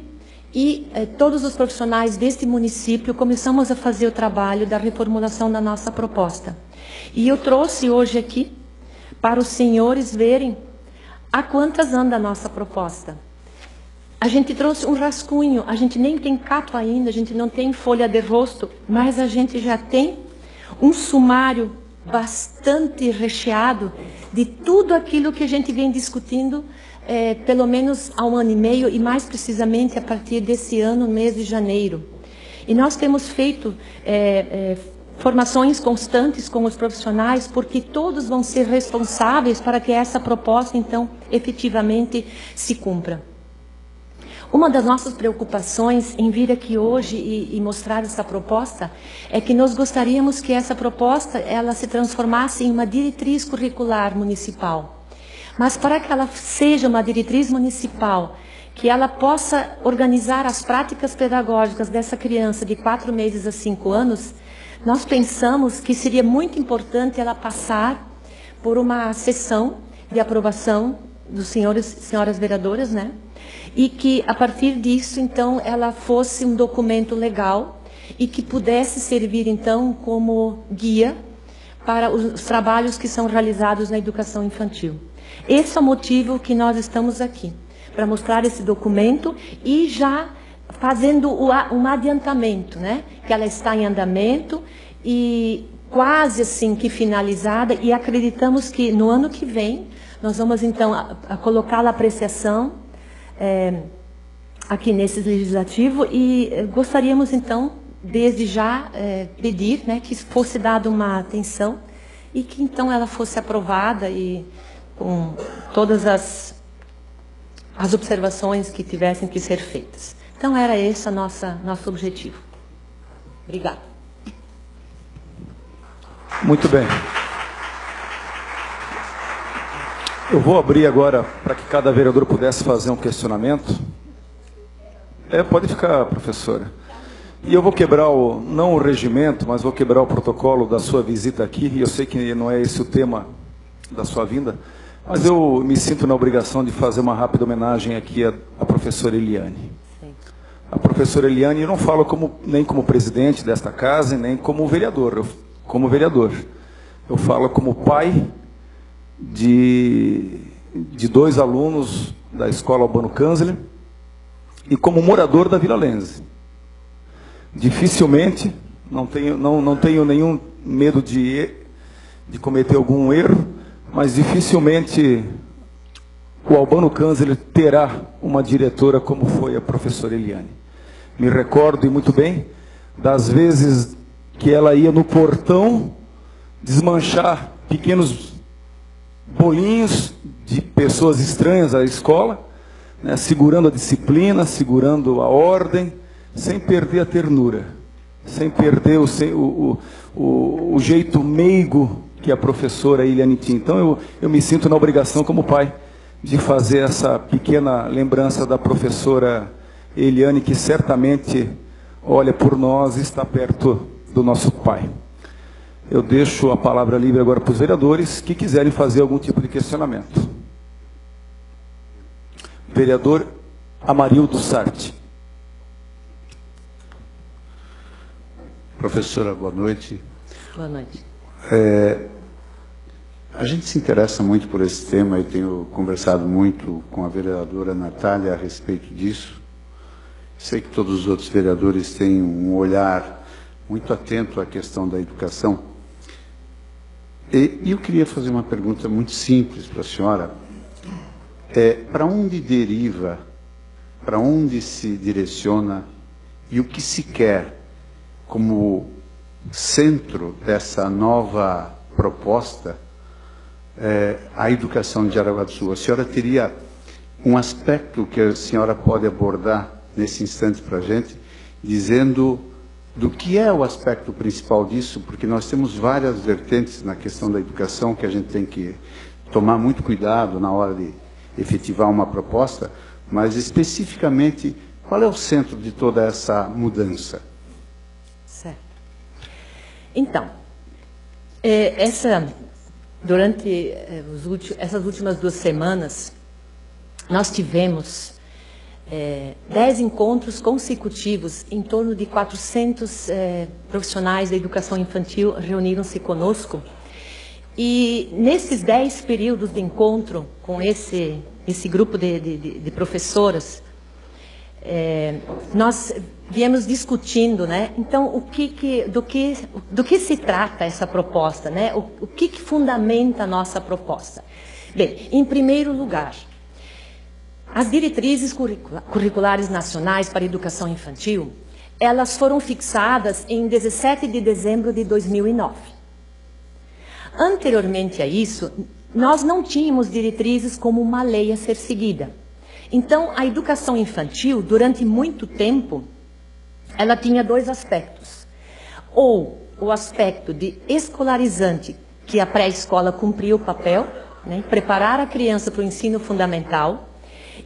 e todos os profissionais deste município começamos a fazer o trabalho da reformulação da nossa proposta. E eu trouxe hoje aqui, para os senhores verem a quantas anda a nossa proposta. A gente trouxe um rascunho, a gente nem tem capa ainda, a gente não tem folha de rosto, mas a gente já tem um sumário bastante recheado de tudo aquilo que a gente vem discutindo, pelo menos há 1 ano e meio, e mais precisamente a partir desse ano, mês de janeiro. E nós temos feito formações constantes com os profissionais, porque todos vão ser responsáveis para que essa proposta, então, efetivamente se cumpra. Uma das nossas preocupações em vir aqui hoje e mostrar essa proposta é que nós gostaríamos que essa proposta ela se transformasse em uma diretriz curricular municipal. Mas para que ela seja uma diretriz municipal, que ela possa organizar as práticas pedagógicas dessa criança de 4 meses a 5 anos, nós pensamos que seria muito importante ela passar por uma sessão de aprovação dos senhoras vereadoras, né? E que, a partir disso, então, ela fosse um documento legal e que pudesse servir, então, como guia para os trabalhos que são realizados na educação infantil. Esse é o motivo que nós estamos aqui, para mostrar esse documento e já fazendo um adiantamento, né? Que ela está em andamento e quase assim que finalizada, e acreditamos que no ano que vem nós vamos então a colocá-la à apreciação aqui nesse legislativo e gostaríamos então, desde já, pedir, né, que fosse dada uma atenção e que então ela fosse aprovada e com todas as observações que tivessem que ser feitas. Então era esse nosso objetivo. Obrigada. Muito bem. Eu vou abrir agora para que cada vereador pudesse fazer um questionamento. Pode ficar, professora. E eu vou quebrar, não o regimento, mas vou quebrar o protocolo da sua visita aqui. E eu sei que não é esse o tema da sua vinda, mas eu me sinto na obrigação de fazer uma rápida homenagem aqui à professora Eliane. Sim. A professora Eliane, eu não falo nem como presidente desta casa, nem como vereador. Eu falo como pai de 2 alunos da escola Albano Kanzler e como morador da Vila Lense. Dificilmente, não tenho nenhum medo de cometer algum erro, mas dificilmente o Albano Kanzler terá uma diretora como foi a professora Eliane. Me recordo, e muito bem, das vezes que ela ia no portão desmanchar pequenos bolinhos de pessoas estranhas à escola, né, segurando a disciplina, segurando a ordem, sem perder a ternura, sem perder o jeito meigo que a professora Eliane tinha. Então eu me sinto na obrigação como pai de fazer essa pequena lembrança da professora Eliane, que certamente olha por nós e está perto do nosso pai. Eu deixo a palavra livre agora para os vereadores que quiserem fazer algum tipo de questionamento. Vereador Amarildo Sarti. Professora, boa noite. Boa noite. A gente se interessa muito por esse tema, eu tenho conversado muito com a vereadora Natália a respeito disso. Sei que todos os outros vereadores têm um olhar muito atento à questão da educação. E eu queria fazer uma pergunta muito simples para a senhora. Para onde deriva, para onde se direciona e o que se quer como centro dessa nova proposta, a educação de Jaraguá do Sul? A senhora teria um aspecto que a senhora pode abordar nesse instante para a gente, dizendo do que é o aspecto principal disso, porque nós temos várias vertentes na questão da educação que a gente tem que tomar muito cuidado na hora de efetivar uma proposta, mas especificamente, qual é o centro de toda essa mudança? Certo. Então, durante essas últimas 2 semanas, nós tivemos 10 encontros consecutivos, em torno de 400 profissionais da educação infantil reuniram-se conosco. E nesses 10 períodos de encontro com esse grupo de professoras, nós viemos discutindo, né? Então, do que se trata essa proposta, né? O que fundamenta a nossa proposta? Bem, em primeiro lugar, as diretrizes curriculares nacionais para a educação infantil, elas foram fixadas em 17 de dezembro de 2009. Anteriormente a isso, nós não tínhamos diretrizes como uma lei a ser seguida. Então, a educação infantil, durante muito tempo, ela tinha dois aspectos. Ou o aspecto de escolarizante, que a pré-escola cumpria o papel, né, preparar a criança para o ensino fundamental,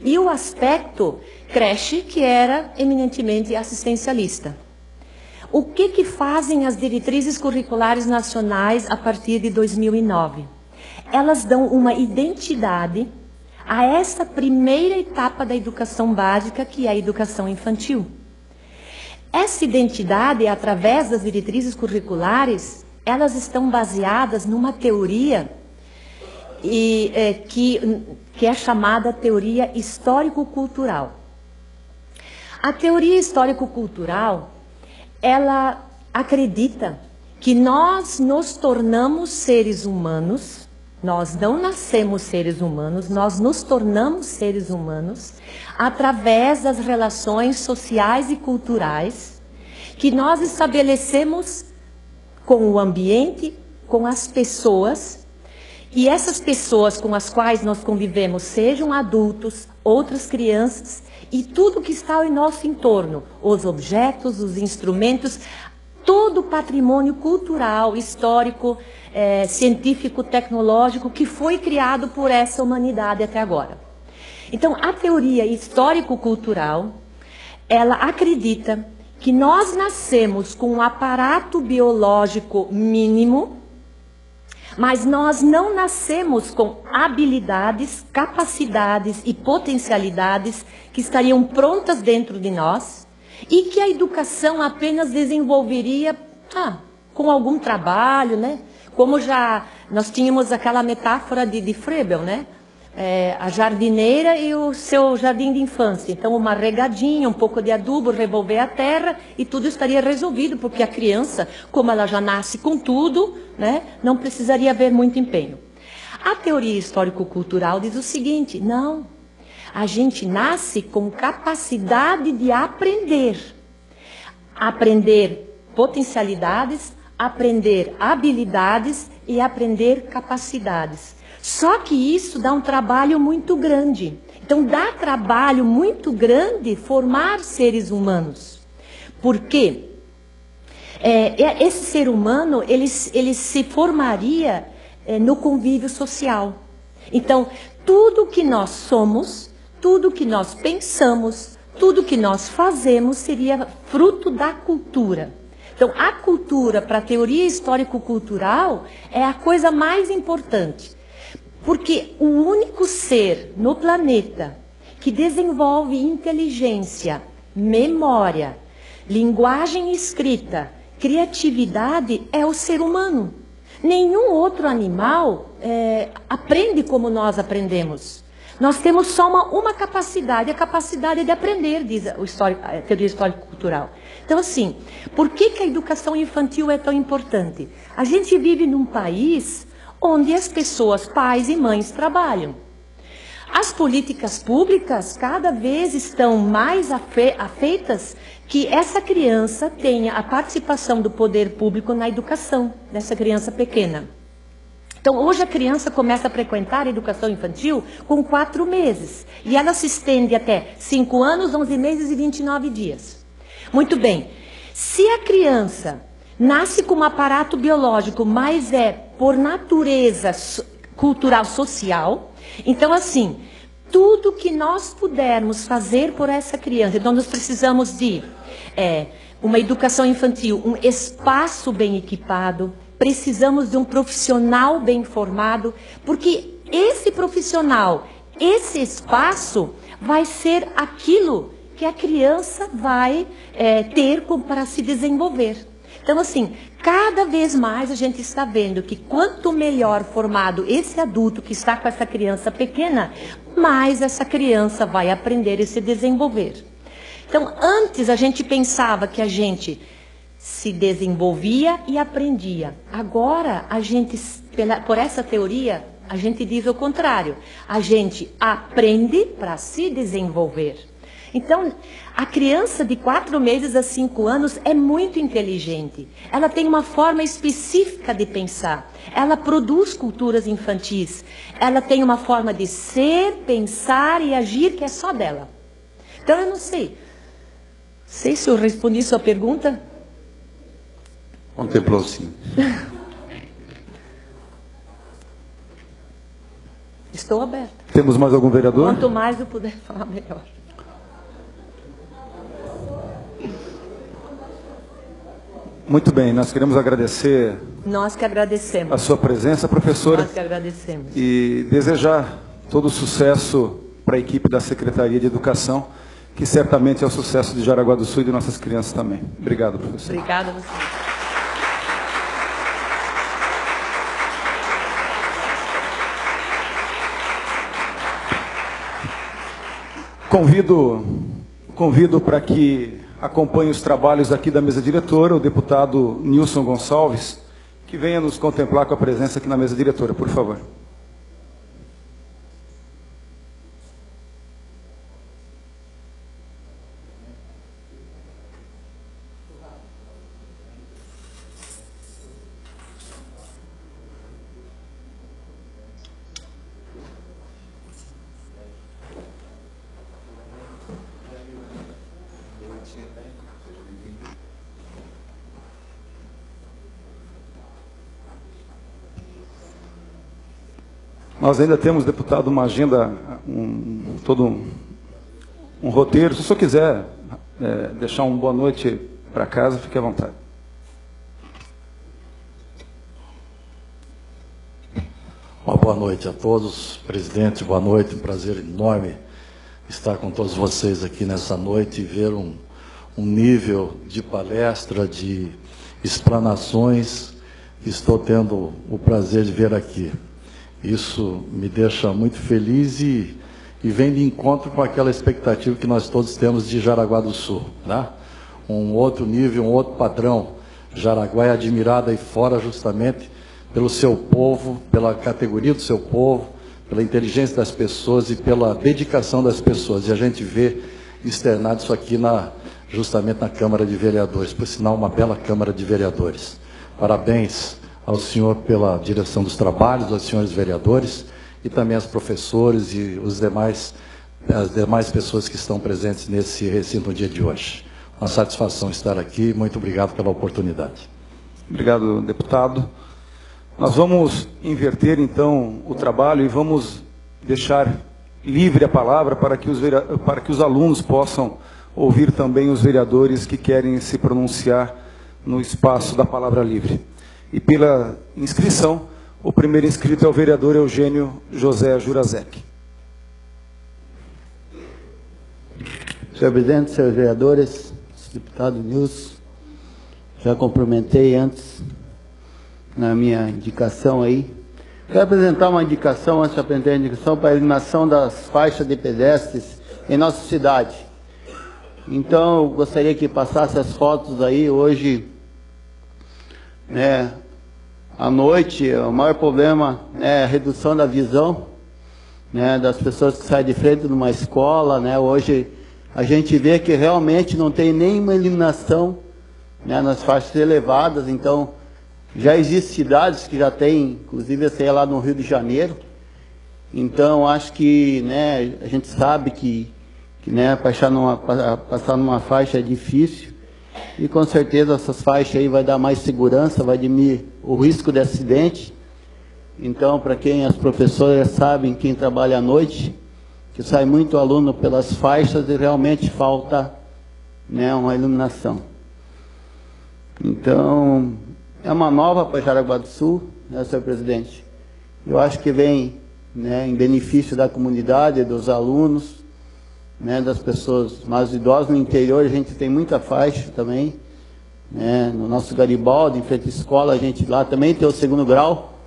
e o aspecto creche, que era eminentemente assistencialista. O que fazem as diretrizes curriculares nacionais a partir de 2009? Elas dão uma identidade a essa primeira etapa da educação básica, que é a educação infantil. Essa identidade, através das diretrizes curriculares, elas estão baseadas numa teoria que é chamada teoria histórico-cultural. A teoria histórico-cultural, ela acredita que nós nos tornamos seres humanos, nós não nascemos seres humanos, nós nos tornamos seres humanos através das relações sociais e culturais que nós estabelecemos com o ambiente, com as pessoas, e essas pessoas com as quais nós convivemos, sejam adultos, outras crianças, e tudo que está em nosso entorno, os objetos, os instrumentos, todo o patrimônio cultural, histórico, científico, tecnológico, que foi criado por essa humanidade até agora. Então, a teoria histórico-cultural, ela acredita que nós nascemos com um aparato biológico mínimo, mas nós não nascemos com habilidades, capacidades e potencialidades que estariam prontas dentro de nós e que a educação apenas desenvolveria com algum trabalho, né? Como já nós tínhamos aquela metáfora de Froebel, né? A jardineira e o seu jardim de infância. Então, uma regadinha, um pouco de adubo, revolver a terra e tudo estaria resolvido, porque a criança, como ela já nasce com tudo, né, não precisaria haver muito empenho. A teoria histórico-cultural diz o seguinte: não, a gente nasce com capacidade de aprender. Aprender potencialidades, aprender habilidades e aprender capacidades. Só que isso dá um trabalho muito grande. Então, dá trabalho muito grande formar seres humanos. Porque esse ser humano, ele se formaria no convívio social. Então, tudo que nós somos, tudo que nós pensamos, tudo que nós fazemos seria fruto da cultura. Então, a cultura, para a teoria histórico-cultural, é a coisa mais importante. Porque o único ser no planeta que desenvolve inteligência, memória, linguagem escrita, criatividade é o ser humano. Nenhum outro animal aprende como nós aprendemos. Nós temos só uma capacidade, a capacidade de aprender, diz a teoria histórico-cultural. Então, assim, por que a educação infantil é tão importante? A gente vive num país onde as pessoas, pais e mães, trabalham. As políticas públicas cada vez estão mais afeitas que essa criança tenha a participação do poder público na educação dessa criança pequena. Então, hoje a criança começa a frequentar a educação infantil com 4 meses. E ela se estende até 5 anos, 11 meses e 29 dias. Muito bem. Se a criança nasce com um aparato biológico, mas por natureza cultural social, então, assim, tudo que nós pudermos fazer por essa criança, então nós precisamos de uma educação infantil, um espaço bem equipado, precisamos de um profissional bem formado, porque esse profissional, esse espaço vai ser aquilo que a criança vai ter para se desenvolver. Então, assim, cada vez mais a gente está vendo que quanto melhor formado esse adulto que está com essa criança pequena, mais essa criança vai aprender e se desenvolver. Então, antes a gente pensava que a gente se desenvolvia e aprendia. Agora, a gente, por essa teoria, a gente diz o contrário. A gente aprende para se desenvolver. Então, a criança de 4 meses a 5 anos é muito inteligente. Ela tem uma forma específica de pensar. Ela produz culturas infantis. Ela tem uma forma de ser, pensar e agir que é só dela. Então, eu não sei. Sei se eu respondi sua pergunta. Contemplou sim. Estou aberta. Temos mais algum vereador? Quanto mais eu puder falar, melhor. Muito bem, nós queremos agradecer Nós que agradecemos. a sua presença, professora. Nós que agradecemos. E desejar todo o sucesso para a equipe da Secretaria de Educação, que certamente é o sucesso de Jaraguá do Sul e de nossas crianças também. Obrigado, professor. Obrigada a você. Convido para que acompanhe os trabalhos aqui da mesa diretora o deputado Nilson Gonçalves, que venha nos contemplar com a presença aqui na mesa diretora, por favor. Nós ainda temos, deputado, uma agenda, todo um roteiro. Se o senhor quiser deixar uma boa noite para casa, fique à vontade. Uma boa noite a todos. Presidente, boa noite. Um prazer enorme estar com todos vocês aqui nessa noite e ver um nível de palestra, de explanações que estou tendo o prazer de ver aqui. Isso me deixa muito feliz e vem de encontro com aquela expectativa que nós todos temos de Jaraguá do Sul, né? Um outro nível, um outro padrão. Jaraguá é admirada aí fora justamente pelo seu povo, pela categoria do seu povo, pela inteligência das pessoas e pela dedicação das pessoas. E a gente vê externado isso aqui justamente na Câmara de Vereadores, por sinal uma bela Câmara de Vereadores. Parabéns ao senhor pela direção dos trabalhos, aos senhores vereadores e também aos professores e as demais pessoas que estão presentes nesse recinto no dia de hoje. Uma satisfação estar aqui, muito obrigado pela oportunidade. Obrigado, deputado. Nós vamos inverter, então, o trabalho e vamos deixar livre a palavra para que os alunos possam ouvir também os vereadores que querem se pronunciar no espaço da palavra livre. E pela inscrição, o primeiro inscrito é o vereador Eugênio José Jurazek. Senhor presidente, senhores vereadores, deputado Nilson, já cumprimentei antes na minha indicação aí. Quero apresentar uma indicação, antes de apresentar a indicação, para a eliminação das faixas de pedestres em nossa cidade. Então, eu gostaria que passasse as fotos aí. Hoje, à noite, o maior problema é a redução da visão, das pessoas que saem de frente de uma escola. Hoje, a gente vê que realmente não tem nenhuma iluminação nas faixas elevadas. Então, já existem cidades que já tem, inclusive essa aí lá no Rio de Janeiro. Então, acho que a gente sabe que passar numa faixa é difícil. E com certeza essas faixas aí vai dar mais segurança, vai diminuir o risco de acidente. Então, para quem as professoras sabem, quem trabalha à noite, que sai muito aluno pelas faixas e realmente falta uma iluminação. Então, é uma nova para Jaraguá do Sul, senhor presidente. Eu acho que vem em benefício da comunidade, dos alunos, das pessoas mais idosas. No interior a gente tem muita faixa também. No nosso Garibaldi, em frente à escola, a gente lá também tem o 2º grau.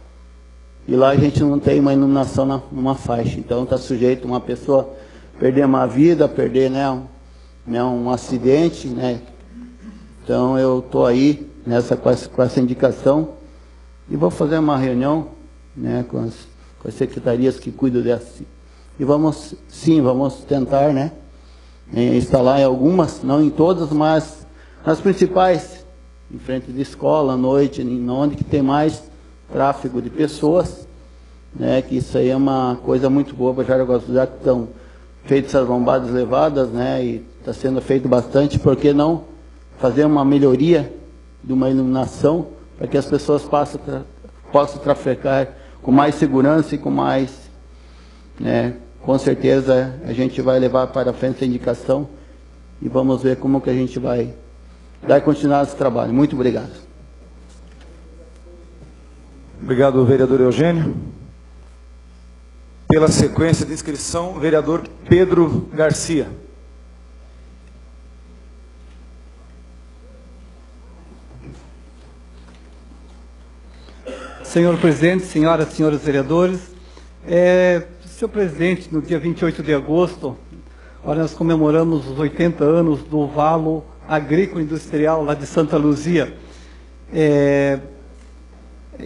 E lá a gente não tem uma iluminação numa faixa. Então está sujeito uma pessoa perder uma vida, perder um acidente. Então eu estou aí com essa indicação. E vou fazer uma reunião com as secretarias que cuidam dessa. E vamos tentar instalar em algumas, não em todas, mas nas principais, em frente de escola, à noite, onde que tem mais tráfego de pessoas, né, que isso aí é uma coisa muito boa para Jaraguá do Sul, já que estão feitas essas lombadas elevadas, né, e está sendo feito bastante, por que não fazer uma melhoria de uma iluminação para que as pessoas possam trafegar com mais segurança e com mais, né, com certeza a gente vai levar para frente essa indicação e vamos ver como que a gente vai dar continuidade esse trabalho. Muito obrigado. Obrigado, vereador Eugênio. Pela sequência de inscrição, vereador Pedro Garcia. Senhor presidente, senhoras e senhores vereadores, senhor presidente, no dia 28 de agosto, nós comemoramos os 80 anos do Valo Agrícola Industrial lá de Santa Luzia,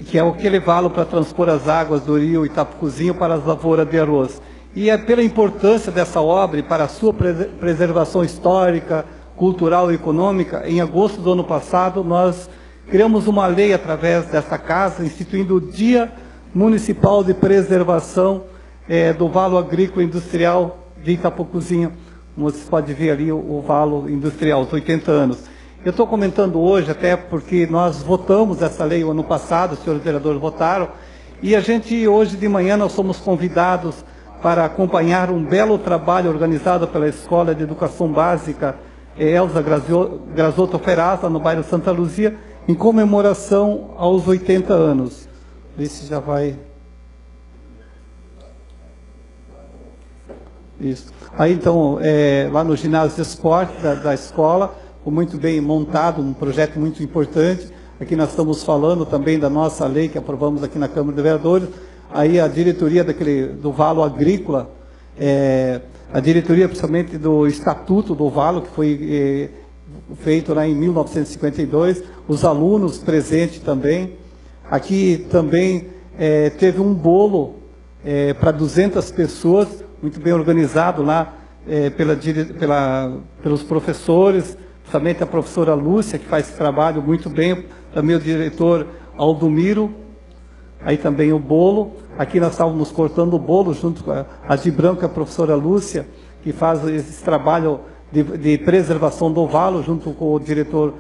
que é aquele valo para transpor as águas do rio Itapucuzinho para as lavouras de arroz. E é pela importância dessa obra e para a sua preservação histórica, cultural e econômica, em agosto do ano passado, nós criamos uma lei através dessa casa, instituindo o Dia Municipal de Preservação do Valo Agrícola Industrial de Itapucuzinho. Como você pode ver ali, o Valo Industrial, os 80 anos. Eu estou comentando hoje, até porque nós votamos essa lei o ano passado, os senhores vereadores votaram, e a gente, hoje de manhã, nós somos convidados para acompanhar um belo trabalho organizado pela Escola de Educação Básica Elza Grazotto Ferraz, no bairro Santa Luzia, em comemoração aos 80 anos. Vê se já vai... Isso. Aí, então, lá no ginásio de esporte da escola, muito bem montado, um projeto muito importante. Aqui nós estamos falando também da nossa lei que aprovamos aqui na Câmara de Vereadores. Aí a diretoria do Valo Agrícola, a diretoria principalmente do Estatuto do Valo, que foi feito lá em 1952, os alunos presentes também. Aqui também teve um bolo para 200 pessoas, muito bem organizado lá pelos professores, principalmente a professora Lúcia, que faz esse trabalho muito bem, também o diretor Aldomiro, aí também o bolo. Aqui nós estávamos cortando o bolo junto com a de branco, a professora Lúcia, que faz esse trabalho de preservação do valo, junto com o diretor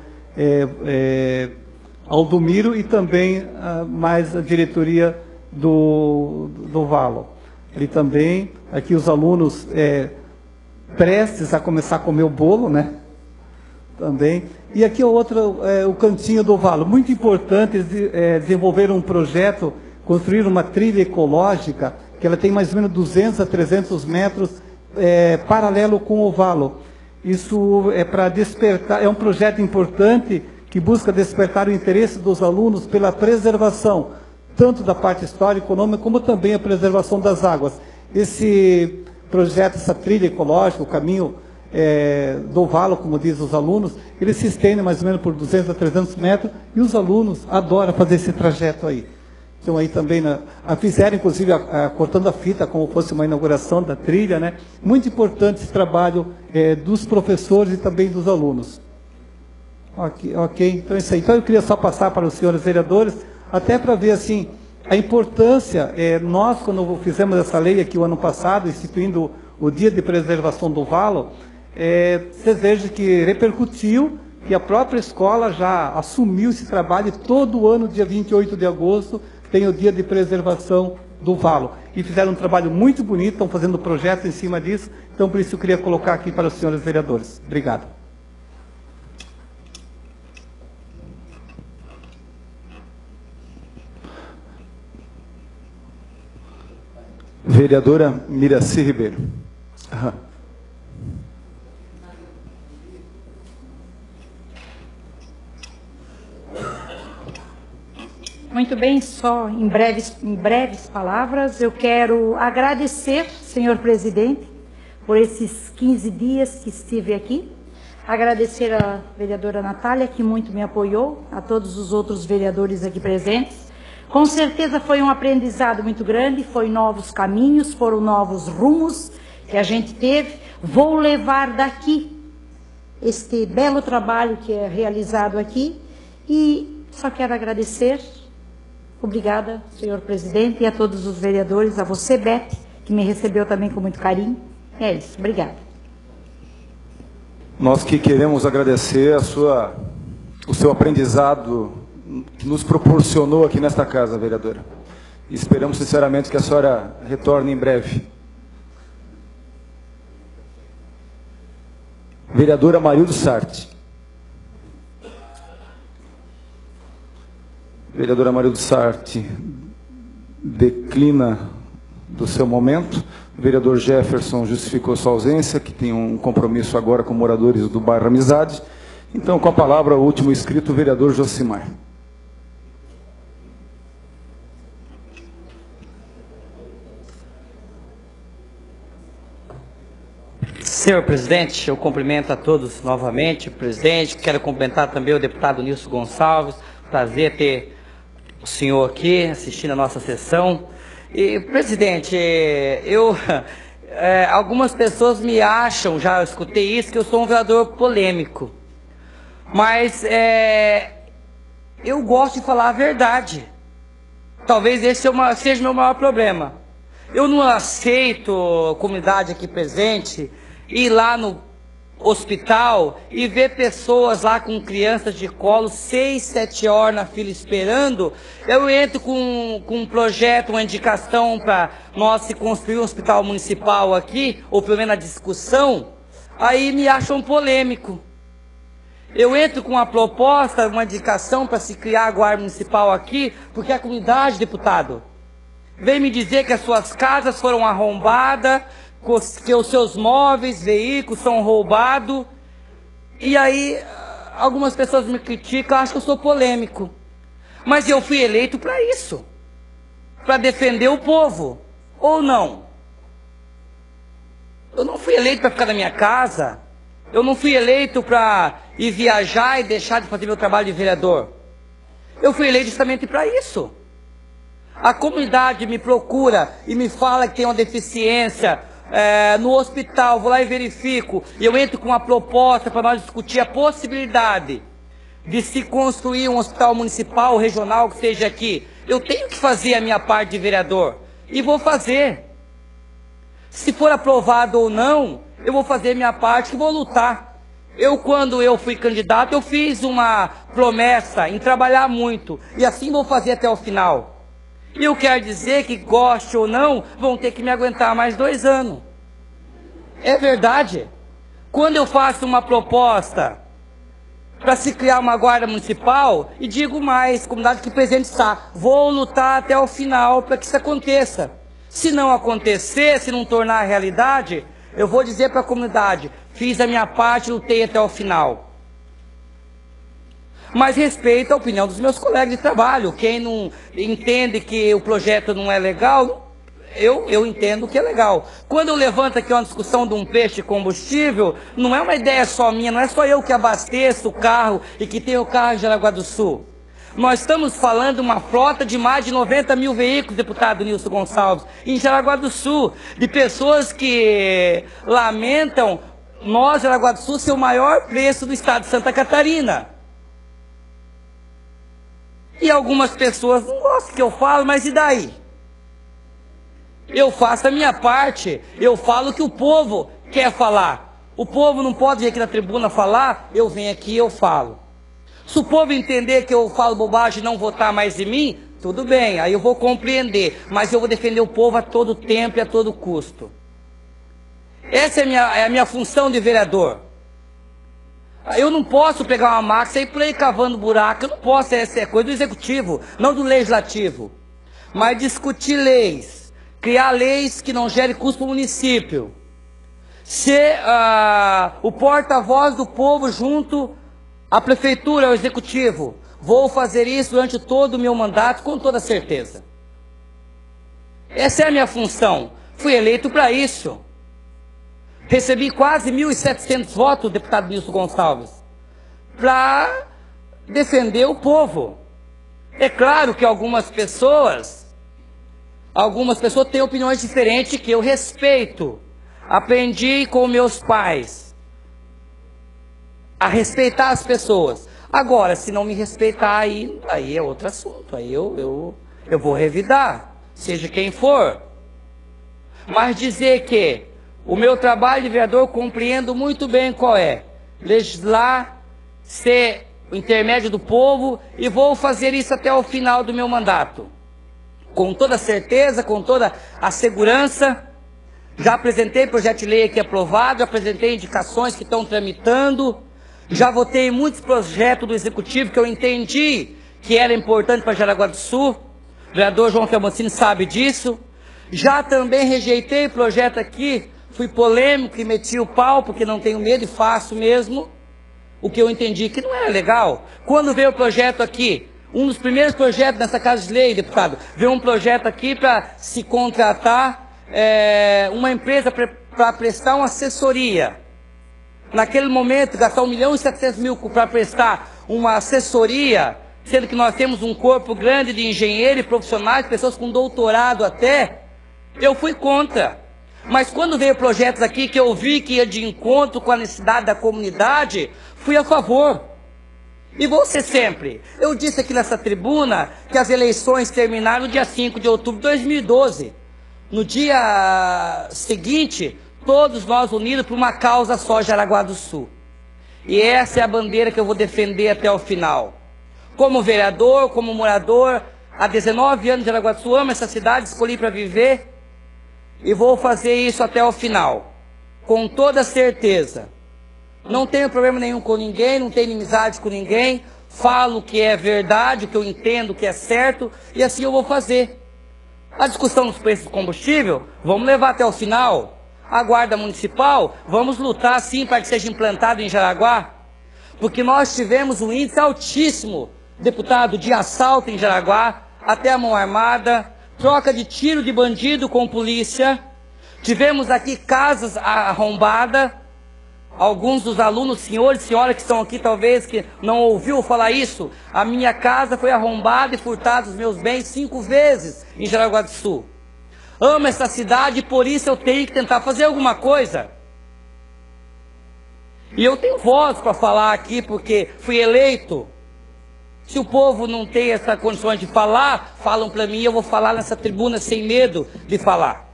Aldomiro e também mais a diretoria do valo. Ele também, aqui os alunos prestes a começar a comer o bolo, né? Também. E aqui o cantinho do valo. Muito importante desenvolver um projeto, construir uma trilha ecológica, que ela tem mais ou menos 200 a 300 metros paralelo com o valo. Isso é para despertar, é um projeto importante que busca despertar o interesse dos alunos pela preservação, tanto da parte histórica e econômica, como também a preservação das águas. Esse projeto, essa trilha ecológica, o caminho do valo, como dizem os alunos, ele se estende mais ou menos por 200 a 300 metros, e os alunos adoram fazer esse trajeto aí. Então aí também fizeram, inclusive, cortando a fita, como fosse uma inauguração da trilha, né? Muito importante esse trabalho dos professores e também dos alunos. Ok, então é isso aí. Então eu queria só passar para os senhores vereadores, até para ver assim, a importância, nós quando fizemos essa lei aqui o ano passado, instituindo o Dia de Preservação do Valo, vocês vejam que repercutiu, que a própria escola já assumiu esse trabalho, e todo ano, dia 28 de agosto, tem o Dia de Preservação do Valo. E fizeram um trabalho muito bonito, estão fazendo projetos em cima disso, então por isso eu queria colocar aqui para os senhores vereadores. Obrigado. Vereadora Miraci Ribeiro. Muito bem, só em breves palavras, eu quero agradecer, senhor presidente, por esses 15 dias que estive aqui, agradecer à vereadora Natália, que muito me apoiou, a todos os outros vereadores aqui presentes. Com certeza foi um aprendizado muito grande, foi novos caminhos, foram novos rumos que a gente teve. vou levar daqui este belo trabalho que é realizado aqui e só quero agradecer. Obrigada, senhor presidente, e a todos os vereadores, a você, Beth, que me recebeu também com muito carinho. É isso, obrigada. Nós que queremos agradecer o seu aprendizado que nos proporcionou aqui nesta casa, vereadora. E esperamos sinceramente que a senhora retorne em breve. Vereadora Marildo Sarti. Vereadora Marildo Sarti declina do seu momento. O vereador Jefferson justificou sua ausência, que tem um compromisso agora com moradores do bairro Amizade. Então, com a palavra, o último inscrito, o vereador Josimar. Senhor presidente, eu cumprimento a todos novamente, presidente. Quero cumprimentar também o deputado Nilson Gonçalves. Prazer ter o senhor aqui assistindo a nossa sessão. E, presidente, algumas pessoas me acham, já escutei isso, que eu sou um vereador polêmico. Mas eu gosto de falar a verdade. Talvez esse seja o meu maior problema. Eu não aceito, a comunidade aqui presente, ir lá no hospital e ver pessoas lá com crianças de colo 6, 7 horas na fila esperando. Eu entro com um projeto, uma indicação para nós se construir um hospital municipal aqui, ou pelo menos a discussão, aí me acham polêmico. Eu entro com uma proposta, uma indicação para se criar a guarda municipal aqui, porque a comunidade, deputado, vem me dizer que as suas casas foram arrombadas, que os seus móveis, veículos são roubados. E aí, algumas pessoas me criticam, acham que eu sou polêmico. Mas eu fui eleito para isso. Para defender o povo. Ou não? Eu não fui eleito para ficar na minha casa. Eu não fui eleito para ir viajar e deixar de fazer meu trabalho de vereador. Eu fui eleito justamente para isso. A comunidade me procura e me fala que tem uma deficiência no hospital, vou lá e verifico, e eu entro com uma proposta para nós discutir a possibilidade de se construir um hospital municipal, regional, que seja aqui. Eu tenho que fazer a minha parte de vereador, e vou fazer. Se for aprovado ou não, eu vou fazer a minha parte e vou lutar. Quando eu fui candidato, eu fiz uma promessa em trabalhar muito, e assim vou fazer até o final. E eu quero dizer que, goste ou não, vão ter que me aguentar mais 2 anos. É verdade. Quando eu faço uma proposta para se criar uma guarda municipal, e digo mais, comunidade que presente está, vou lutar até o final para que isso aconteça. Se não acontecer, se não tornar realidade, eu vou dizer para a comunidade, fiz a minha parte, lutei até o final. Mas respeito a opinião dos meus colegas de trabalho. Quem não entende que o projeto não é legal, eu entendo que é legal. Quando eu levanto aqui uma discussão de um peixe combustível, não é uma ideia só minha, não é só eu que abasteço o carro e que tenho o carro em Jaraguá do Sul. Nós estamos falando de uma frota de mais de 90 mil veículos, deputado Nilson Gonçalves, em Jaraguá do Sul, de pessoas que lamentam nós, Jaraguá do Sul, ser o maior preço do estado de Santa Catarina. E algumas pessoas não gostam que eu falo, mas e daí? Eu faço a minha parte, eu falo o que o povo quer falar. O povo não pode vir aqui na tribuna falar, eu venho aqui e eu falo. Se o povo entender que eu falo bobagem e não votar mais em mim, tudo bem, aí eu vou compreender. Mas eu vou defender o povo a todo tempo e a todo custo. Essa é a minha função de vereador. Eu não posso pegar uma máquina e sair por aí cavando buraco. Eu não posso, essa é coisa do executivo, não do legislativo. Mas discutir leis, criar leis que não gerem custo para o município. Ser o porta-voz do povo junto à prefeitura, ao executivo. Vou fazer isso durante todo o meu mandato, com toda certeza. Essa é a minha função. Fui eleito para isso. Recebi quase 1.700 votos, deputado Nilson Gonçalves, para defender o povo. É claro que algumas pessoas têm opiniões diferentes que eu respeito. Aprendi com meus pais a respeitar as pessoas. Agora, se não me respeitar, aí é outro assunto. Aí eu vou revidar, seja quem for. Mas dizer que o meu trabalho de vereador, eu compreendo muito bem qual é. Legislar, ser o intermédio do povo, e vou fazer isso até o final do meu mandato. Com toda certeza, com toda a segurança. Já apresentei projeto de lei aqui aprovado, já apresentei indicações que estão tramitando, já votei muitos projetos do Executivo que eu entendi que era importante para Jaraguá do Sul. O vereador João Felmocini sabe disso. Já também rejeitei projeto aqui, fui polêmico e meti o pau, porque não tenho medo e faço mesmo o que eu entendi que não era legal. Quando veio o projeto aqui, um dos primeiros projetos nessa Casa de Lei, deputado, veio um projeto aqui para se contratar uma empresa para prestar uma assessoria. Naquele momento, gastar 1.700.000 para prestar uma assessoria, sendo que nós temos um corpo grande de engenheiros e profissionais, pessoas com doutorado até, eu fui contra. Mas quando veio projetos aqui que eu vi que ia de encontro com a necessidade da comunidade, fui a favor. E vou ser sempre. Eu disse aqui nessa tribuna que as eleições terminaram no dia 5 de outubro de 2012. No dia seguinte, todos nós unidos por uma causa só, Jaraguá do Sul. E essa é a bandeira que eu vou defender até o final. Como vereador, como morador, há 19 anos de Jaraguá do Sul, amo essa cidade, escolhi para viver. E vou fazer isso até o final. Com toda certeza. Não tenho problema nenhum com ninguém, não tenho inimizade com ninguém. Falo o que é verdade, o que eu entendo que é certo. E assim eu vou fazer. A discussão dos preços do combustível, vamos levar até o final. A Guarda Municipal, vamos lutar sim para que seja implantado em Jaraguá. Porque nós tivemos um índice altíssimo, deputado, de assalto em Jaraguá, até a mão armada, troca de tiro de bandido com polícia. Tivemos aqui casas arrombadas. Alguns dos alunos, senhores e senhoras que estão aqui, talvez que não ouviu falar isso, a minha casa foi arrombada e furtada os meus bens 5 vezes em Jaraguá do Sul. Amo essa cidade e por isso eu tenho que tentar fazer alguma coisa. E eu tenho voz para falar aqui porque fui eleito. Se o povo não tem essa condições de falar, falam para mim, eu vou falar nessa tribuna sem medo de falar.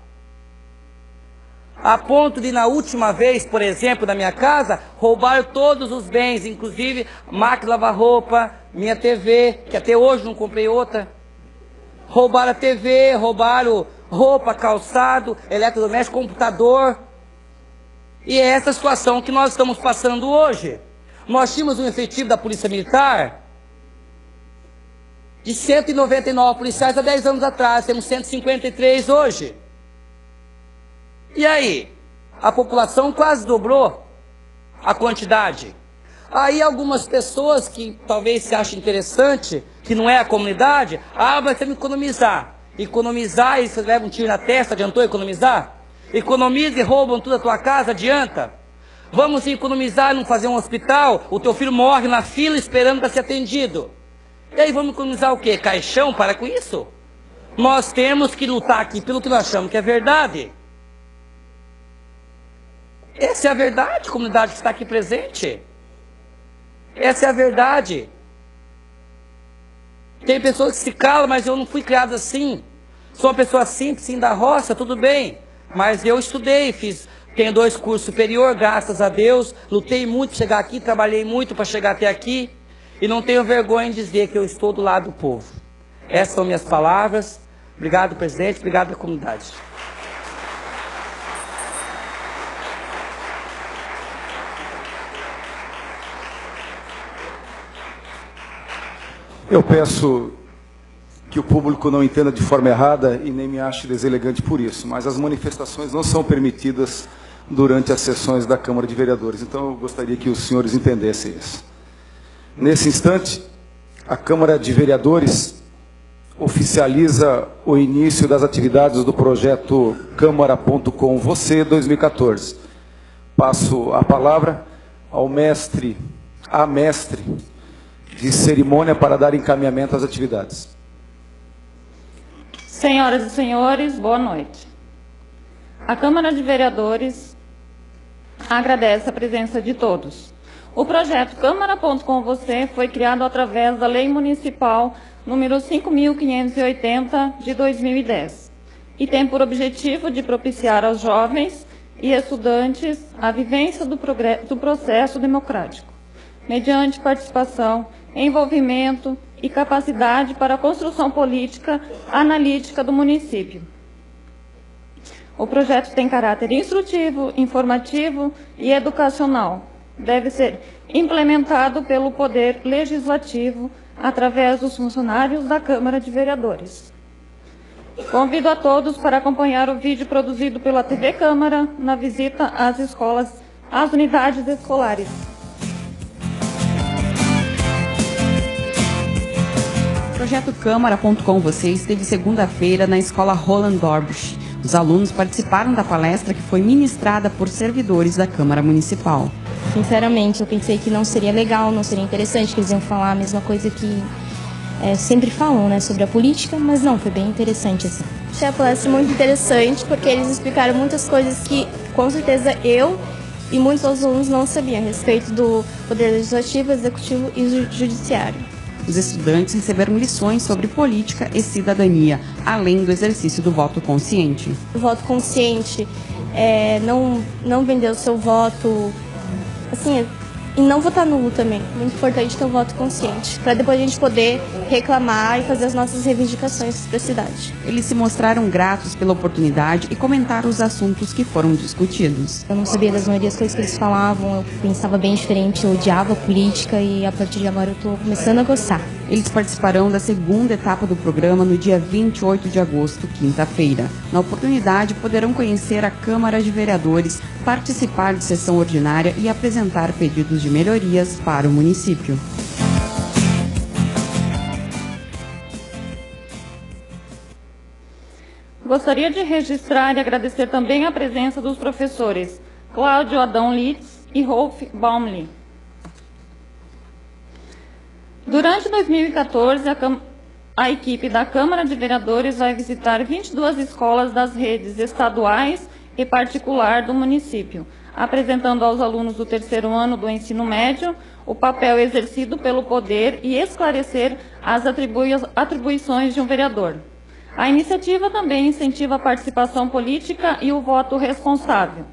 A ponto de, na última vez, por exemplo, na minha casa, roubaram todos os bens, inclusive máquina de lavar roupa, minha TV, que até hoje não comprei outra. Roubaram a TV, roubaram roupa, calçado, eletrodoméstico, computador. E é essa situação que nós estamos passando hoje. Nós tínhamos um efetivo da Polícia Militar de 199 policiais há 10 anos atrás, temos 153 hoje. E aí? A população quase dobrou a quantidade. Aí algumas pessoas que talvez se achem interessante, que não é a comunidade, mas temos que economizar. Economizar e você leva um tiro na testa, adiantou economizar? Economiza e roubam tudo da tua casa, adianta? Vamos economizar e não fazer um hospital, o teu filho morre na fila esperando para ser atendido. E aí vamos economizar o quê? Caixão? Para com isso. Nós temos que lutar aqui pelo que nós achamos que é verdade. Essa é a verdade, comunidade que está aqui presente. Essa é a verdade. Tem pessoas que se calam, mas eu não fui criado assim. Sou uma pessoa simples, sim, da roça, tudo bem. Mas eu estudei, tenho 2 cursos superiores, graças a Deus. Lutei muito para chegar aqui, trabalhei muito para chegar até aqui. E não tenho vergonha em dizer que eu estou do lado do povo. Essas são minhas palavras. Obrigado, presidente. Obrigado, comunidade. Eu peço que o público não entenda de forma errada e nem me ache deselegante por isso, mas as manifestações não são permitidas durante as sessões da Câmara de Vereadores. Então eu gostaria que os senhores entendessem isso. Nesse instante, a Câmara de Vereadores oficializa o início das atividades do projeto Câmara.com Você 2014. Passo a palavra ao mestre de cerimônia para dar encaminhamento às atividades. Senhoras e senhores, boa noite. A Câmara de Vereadores agradece a presença de todos. O projeto Câmara.com Você foi criado através da Lei Municipal número 5.580 de 2010 e tem por objetivo de propiciar aos jovens e estudantes a vivência do processo democrático, mediante participação, envolvimento e capacidade para a construção política analítica do município. O projeto tem caráter instrutivo, informativo e educacional. Deve ser implementado pelo Poder Legislativo através dos funcionários da Câmara de Vereadores. Convido a todos para acompanhar o vídeo produzido pela TV Câmara na visita às escolas, às unidades escolares. O projeto Câmara.com Você esteve segunda-feira na escola Roland Dorbusch. Os alunos participaram da palestra que foi ministrada por servidores da Câmara Municipal. Sinceramente, eu pensei que não seria legal, não seria interessante, que eles iam falar a mesma coisa que sempre falam, né, sobre a política, mas não, foi bem interessante assim. Achei a palestra muito interessante porque eles explicaram muitas coisas que com certeza eu e muitos outros alunos não sabiam a respeito do Poder Legislativo, Executivo e Judiciário. Os estudantes receberam lições sobre política e cidadania, além do exercício do voto consciente. O voto consciente não vender o seu voto, assim, e não votar nulo também. Muito importante ter um voto consciente, para depois a gente poder reclamar e fazer as nossas reivindicações para a cidade. Eles se mostraram gratos pela oportunidade e comentaram os assuntos que foram discutidos. Eu não sabia das maioria das coisas que eles falavam, eu pensava bem diferente, eu odiava a política e a partir de agora eu estou começando a gostar. Eles participarão da segunda etapa do programa no dia 28 de agosto, quinta-feira. Na oportunidade, poderão conhecer a Câmara de Vereadores, participar de sessão ordinária e apresentar pedidos de melhorias para o município. Gostaria de registrar e agradecer também a presença dos professores Cláudio Adão Litz e Rolf Baumli. Durante 2014, a equipe da Câmara de Vereadores vai visitar 22 escolas das redes estaduais e particular do município, apresentando aos alunos do terceiro ano do ensino médio o papel exercido pelo poder e esclarecer as atribuições de um vereador. A iniciativa também incentiva a participação política e o voto responsável.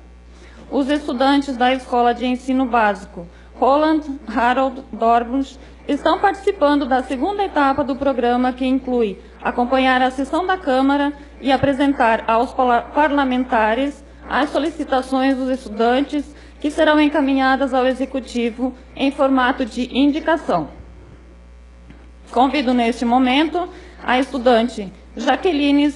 Os estudantes da Escola de Ensino Básico Roland Harold Dorbusch estão participando da segunda etapa do programa, que inclui acompanhar a sessão da Câmara e apresentar aos parlamentares as solicitações dos estudantes, que serão encaminhadas ao Executivo em formato de indicação. Convido neste momento a estudante Jaqueline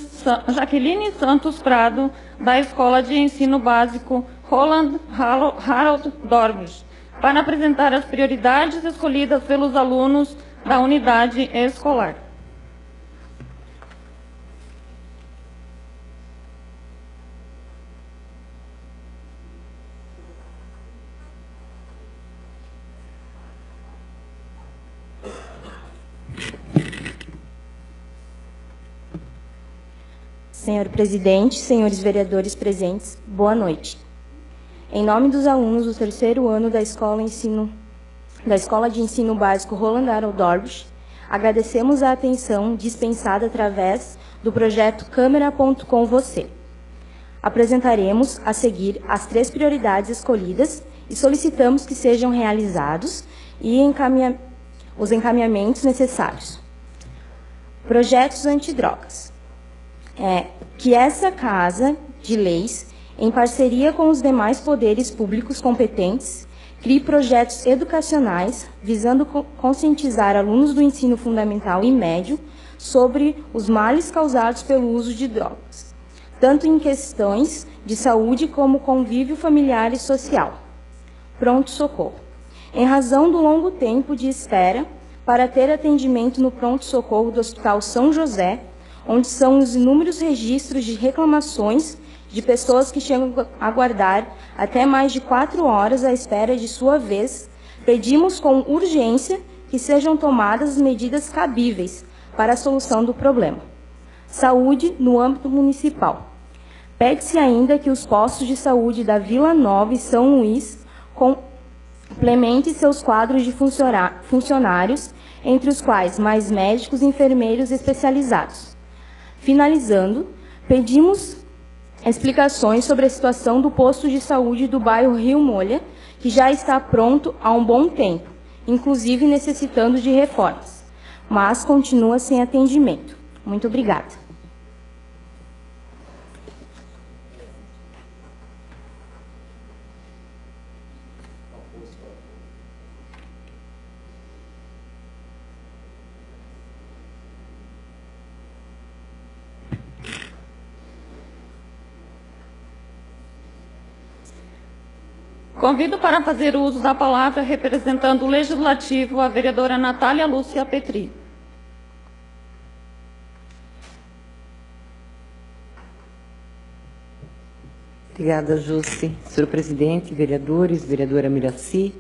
Santos Prado, da Escola de Ensino Básico Roland Harold Dorbusch, para apresentar as prioridades escolhidas pelos alunos da unidade escolar. Senhor presidente, senhores vereadores presentes, boa noite. Em nome dos alunos do terceiro ano da Escola de Ensino Básico Roland Harold Dorbusch, agradecemos a atenção dispensada através do projeto Câmara.com Você. Apresentaremos a seguir as 3 prioridades escolhidas e solicitamos que sejam realizados os encaminhamentos necessários. Projetos antidrogas. Que essa Casa de Leis, em parceria com os demais poderes públicos competentes, crie projetos educacionais visando conscientizar alunos do ensino fundamental e médio sobre os males causados pelo uso de drogas, tanto em questões de saúde como convívio familiar e social. Pronto-socorro. Em razão do longo tempo de espera para ter atendimento no pronto-socorro do Hospital São José, onde são os inúmeros registros de reclamações de pessoas que chegam a aguardar até mais de 4 horas à espera de sua vez, pedimos com urgência que sejam tomadas as medidas cabíveis para a solução do problema. Saúde no âmbito municipal. Pede-se ainda que os postos de saúde da Vila Nova e São Luís complementem seus quadros de funcionários, entre os quais mais médicos e enfermeiros especializados. Finalizando, pedimos explicações sobre a situação do posto de saúde do bairro Rio Molha, que já está pronto há um bom tempo, inclusive necessitando de reformas, mas continua sem atendimento. Muito obrigada. Convido para fazer uso da palavra, representando o Legislativo, a vereadora Natália Lúcia Petri. Obrigada, Jusce. Senhor presidente, vereadores, vereadora Miraci,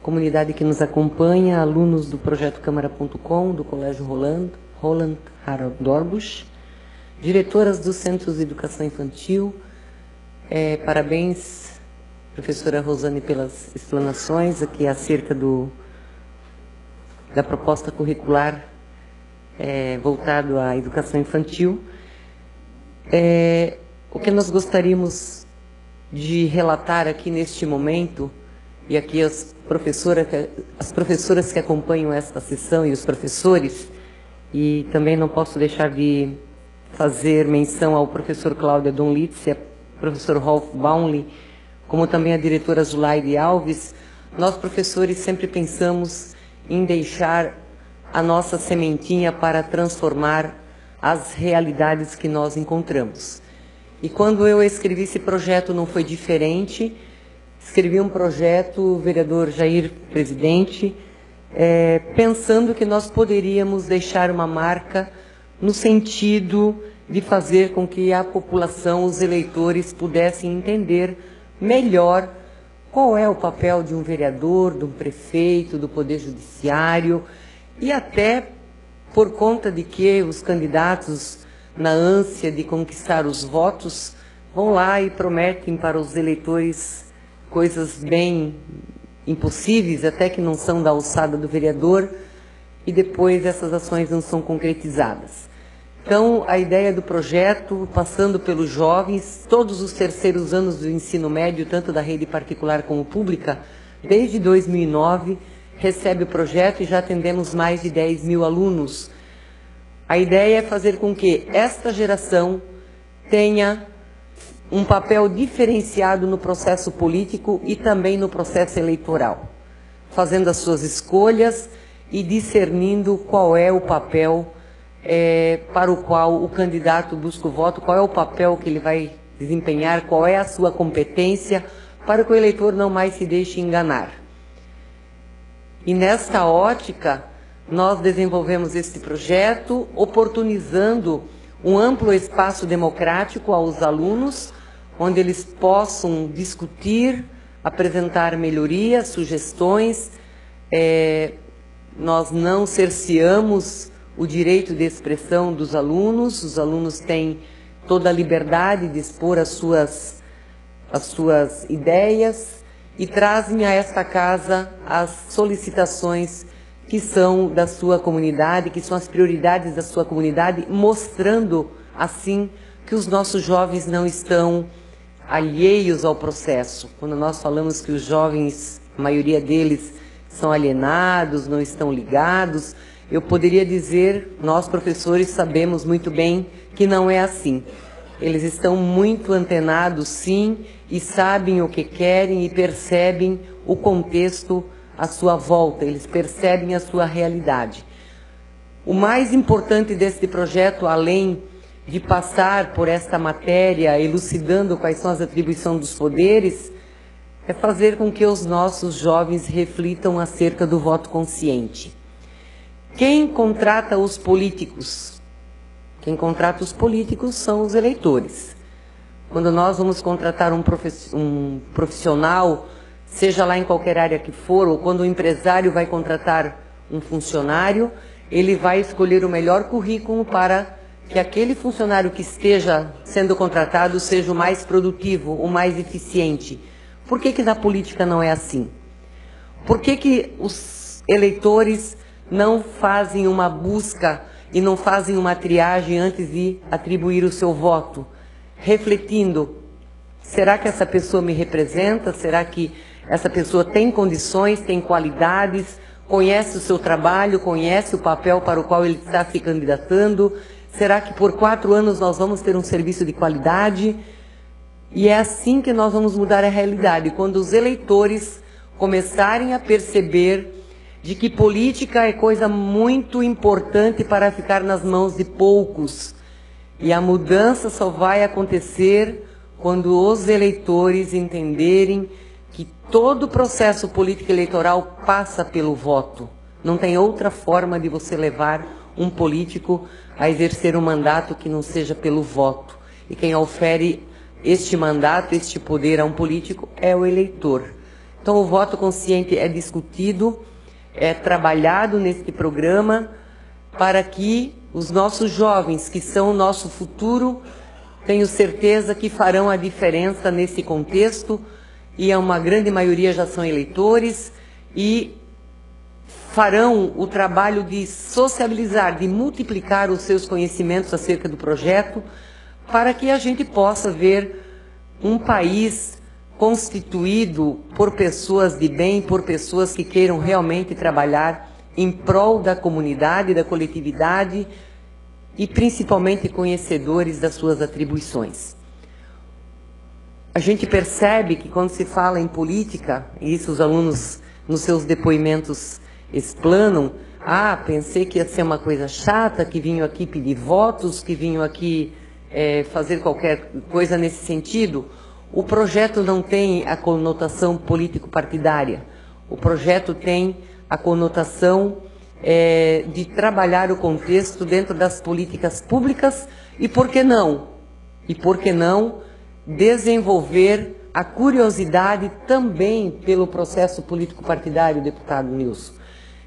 comunidade que nos acompanha, alunos do projeto Câmara.com, do Colégio Roland Harold Dorbusch, diretoras dos Centros de Educação Infantil, parabéns, professora Rosane, pelas explanações aqui acerca da proposta curricular voltado à educação infantil. O que nós gostaríamos de relatar aqui neste momento, e aqui as professoras que acompanham esta sessão e os professores, e também não posso deixar de fazer menção ao professor Cláudio Donlitz e ao professor Rolf Baumli, como também a diretora Zulaide Alves. Nós, professores, sempre pensamos em deixar a nossa sementinha para transformar as realidades que nós encontramos. E quando eu escrevi esse projeto não foi diferente. Escrevi um projeto, vereador Jair, presidente, pensando que nós poderíamos deixar uma marca no sentido de fazer com que a população, os eleitores, pudessem entender melhor qual é o papel de um vereador, de um prefeito, do Poder Judiciário, e até por conta de que os candidatos, na ânsia de conquistar os votos, vão lá e prometem para os eleitores coisas bem impossíveis, até que não são da alçada do vereador, e depois essas ações não são concretizadas. Então, a ideia do projeto, passando pelos jovens, todos os terceiros anos do ensino médio, tanto da rede particular como pública, desde 2009, recebe o projeto e já atendemos mais de 10 mil alunos. A ideia é fazer com que esta geração tenha um papel diferenciado no processo político e também no processo eleitoral, fazendo as suas escolhas e discernindo qual é o papel para o qual o candidato busca o voto, qual é o papel que ele vai desempenhar, qual é a sua competência, para que o eleitor não mais se deixe enganar. E nesta ótica, nós desenvolvemos este projeto, oportunizando um amplo espaço democrático aos alunos, onde eles possam discutir, apresentar melhorias, sugestões. Nós não cerceamos o direito de expressão dos alunos, os alunos têm toda a liberdade de expor as suas ideias e trazem a esta casa as solicitações que são da sua comunidade, que são as prioridades da sua comunidade, mostrando assim que os nossos jovens não estão alheios ao processo. Quando nós falamos que os jovens, a maioria deles, são alienados, não estão ligados, eu poderia dizer, nós professores sabemos muito bem que não é assim. Eles estão muito antenados, sim, e sabem o que querem e percebem o contexto à sua volta, eles percebem a sua realidade. O mais importante deste projeto, além de passar por esta matéria, elucidando quais são as atribuições dos poderes, é fazer com que os nossos jovens reflitam acerca do voto consciente. Quem contrata os políticos? Quem contrata os políticos são os eleitores. Quando nós vamos contratar um profissional, seja lá em qualquer área que for, ou quando o empresário vai contratar um funcionário, ele vai escolher o melhor currículo para que aquele funcionário que esteja sendo contratado seja o mais produtivo, o mais eficiente. Por que que na política não é assim? Por que que os eleitores não fazem uma busca e não fazem uma triagem antes de atribuir o seu voto? Refletindo, será que essa pessoa me representa? Será que essa pessoa tem condições, tem qualidades, conhece o seu trabalho, conhece o papel para o qual ele está se candidatando? Será que por 4 anos nós vamos ter um serviço de qualidade? E é assim que nós vamos mudar a realidade, quando os eleitores começarem a perceber de que política é coisa muito importante para ficar nas mãos de poucos. E a mudança só vai acontecer quando os eleitores entenderem que todo o processo político eleitoral passa pelo voto. Não tem outra forma de você levar um político a exercer um mandato que não seja pelo voto. E quem ofere este mandato, este poder a um político é o eleitor. Então o voto consciente é discutido, é trabalhado neste programa para que os nossos jovens, que são o nosso futuro, tenho certeza que farão a diferença nesse contexto, e uma grande maioria já são eleitores, e farão o trabalho de sociabilizar, de multiplicar os seus conhecimentos acerca do projeto, para que a gente possa ver um país constituído por pessoas de bem, por pessoas que queiram realmente trabalhar em prol da comunidade, da coletividade e principalmente conhecedores das suas atribuições. A gente percebe que quando se fala em política, e isso os alunos nos seus depoimentos explanam, pensei que ia ser uma coisa chata, que vinham aqui pedir votos, que vinham aqui fazer qualquer coisa nesse sentido. O projeto não tem a conotação político-partidária. O projeto tem a conotação de trabalhar o contexto dentro das políticas públicas e, por que não? E por que não desenvolver a curiosidade também pelo processo político-partidário, deputado Nilson?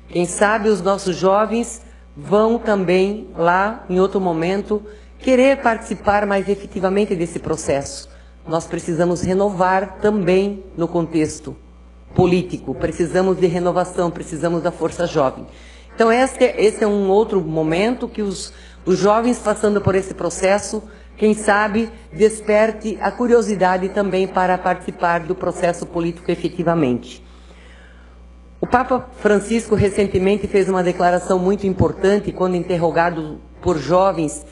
Quem sabe os nossos jovens vão também lá, em outro momento, querer participar mais efetivamente desse processo. Nós precisamos renovar também no contexto político, precisamos de renovação, precisamos da força jovem. Então esse é um outro momento que os jovens passando por esse processo, quem sabe, desperte a curiosidade também para participar do processo político efetivamente. O Papa Francisco recentemente fez uma declaração muito importante quando interrogado por jovens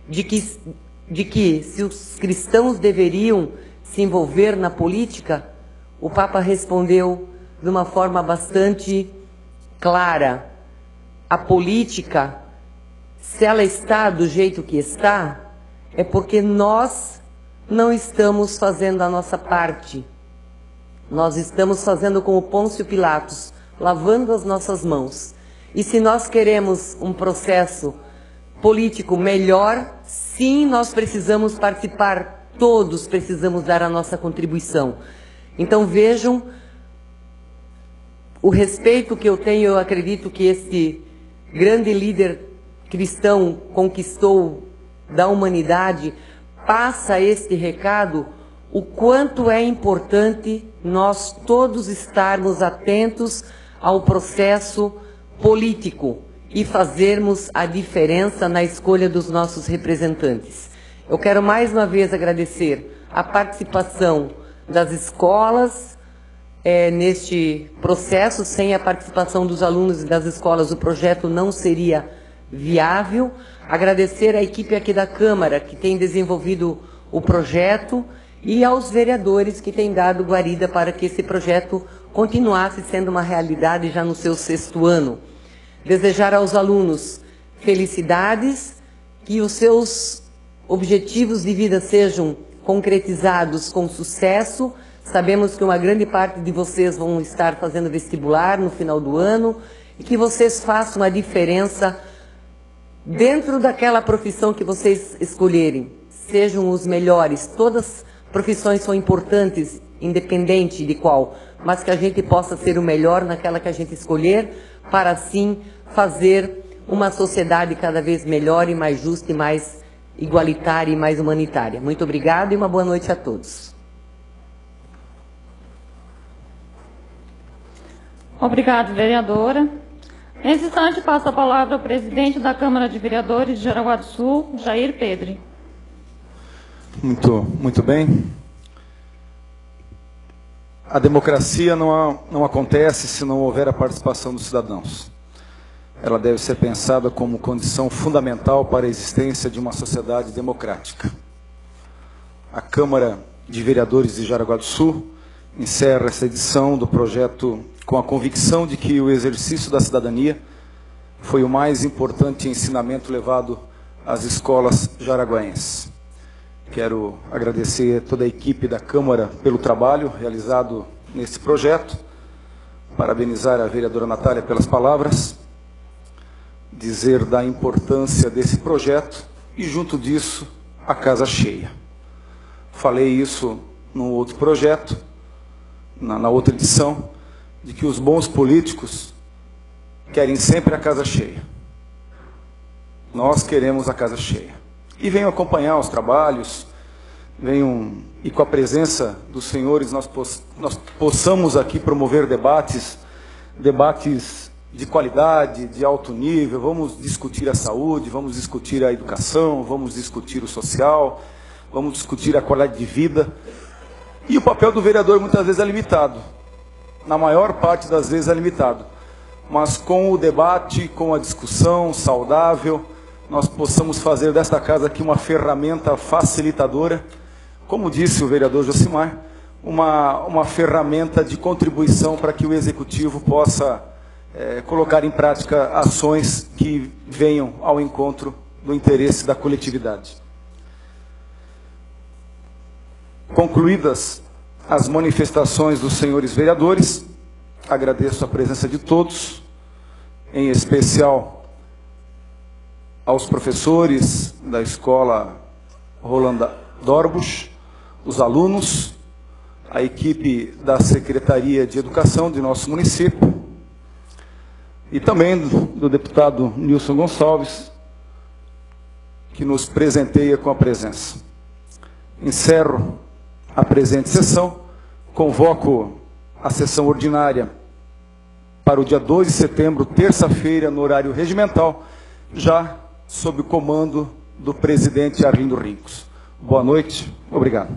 de que se os cristãos deveriam se envolver na política, o Papa respondeu de uma forma bastante clara: a política, se ela está do jeito que está, é porque nós não estamos fazendo a nossa parte. Nós estamos fazendo como Pôncio Pilatos, lavando as nossas mãos. E se nós queremos um processo político melhor, sim, nós precisamos participar, todos precisamos dar a nossa contribuição. Então vejam o respeito que eu tenho, eu acredito que esse grande líder cristão conquistou da humanidade, passa este recado, o quanto é importante nós todos estarmos atentos ao processo político e fazermos a diferença na escolha dos nossos representantes. Eu quero mais uma vez agradecer a participação das escolas neste processo. Sem a participação dos alunos e das escolas, o projeto não seria viável. Agradecer à equipe aqui da Câmara, que tem desenvolvido o projeto, e aos vereadores que têm dado guarida para que esse projeto continuasse sendo uma realidade já no seu 6º ano. Desejar aos alunos felicidades, que os seus objetivos de vida sejam concretizados com sucesso. Sabemos que uma grande parte de vocês vão estar fazendo vestibular no final do ano, e que vocês façam a diferença dentro daquela profissão que vocês escolherem. Sejam os melhores. Todas as profissões são importantes, independente de qual, mas que a gente possa ser o melhor naquela que a gente escolher, para assim fazer uma sociedade cada vez melhor e mais justa e mais igualitária e mais humanitária. Muito obrigado e uma boa noite a todos. Obrigado, vereadora. Nesse instante, passo a palavra ao presidente da Câmara de Vereadores de Jaraguá do Sul, Jair Pedre. Muito bem. A democracia não acontece se não houver a participação dos cidadãos. Ela deve ser pensada como condição fundamental para a existência de uma sociedade democrática. A Câmara de Vereadores de Jaraguá do Sul encerra essa edição do projeto com a convicção de que o exercício da cidadania foi o mais importante ensinamento levado às escolas jaraguaenses. Quero agradecer toda a equipe da Câmara pelo trabalho realizado nesse projeto, parabenizar a vereadora Natália pelas palavras, dizer da importância desse projeto e, junto disso, a casa cheia. Falei isso no outro projeto, na outra edição, de que os bons políticos querem sempre a casa cheia. Nós queremos a casa cheia. E venham acompanhar os trabalhos, e com a presença dos senhores nós possamos aqui promover debates de qualidade, de alto nível. Vamos discutir a saúde, vamos discutir a educação, vamos discutir o social, vamos discutir a qualidade de vida. E o papel do vereador muitas vezes é limitado. Na maior parte das vezes é limitado. Mas com o debate, com a discussão saudável, nós possamos fazer desta casa aqui uma ferramenta facilitadora, como disse o vereador Josimar, uma ferramenta de contribuição para que o Executivo possa colocar em prática ações que venham ao encontro do interesse da coletividade. Concluídas as manifestações dos senhores vereadores, agradeço a presença de todos, em especial aos professores da Escola Roland Dorbusch, os alunos, a equipe da Secretaria de Educação de nosso município e também do deputado Nilson Gonçalves, que nos presenteia com a presença. Encerro a presente sessão, convoco a sessão ordinária para o dia 2 de setembro, terça-feira, no horário regimental, já sob o comando do presidente Arlindo Rincos. Boa noite, obrigado.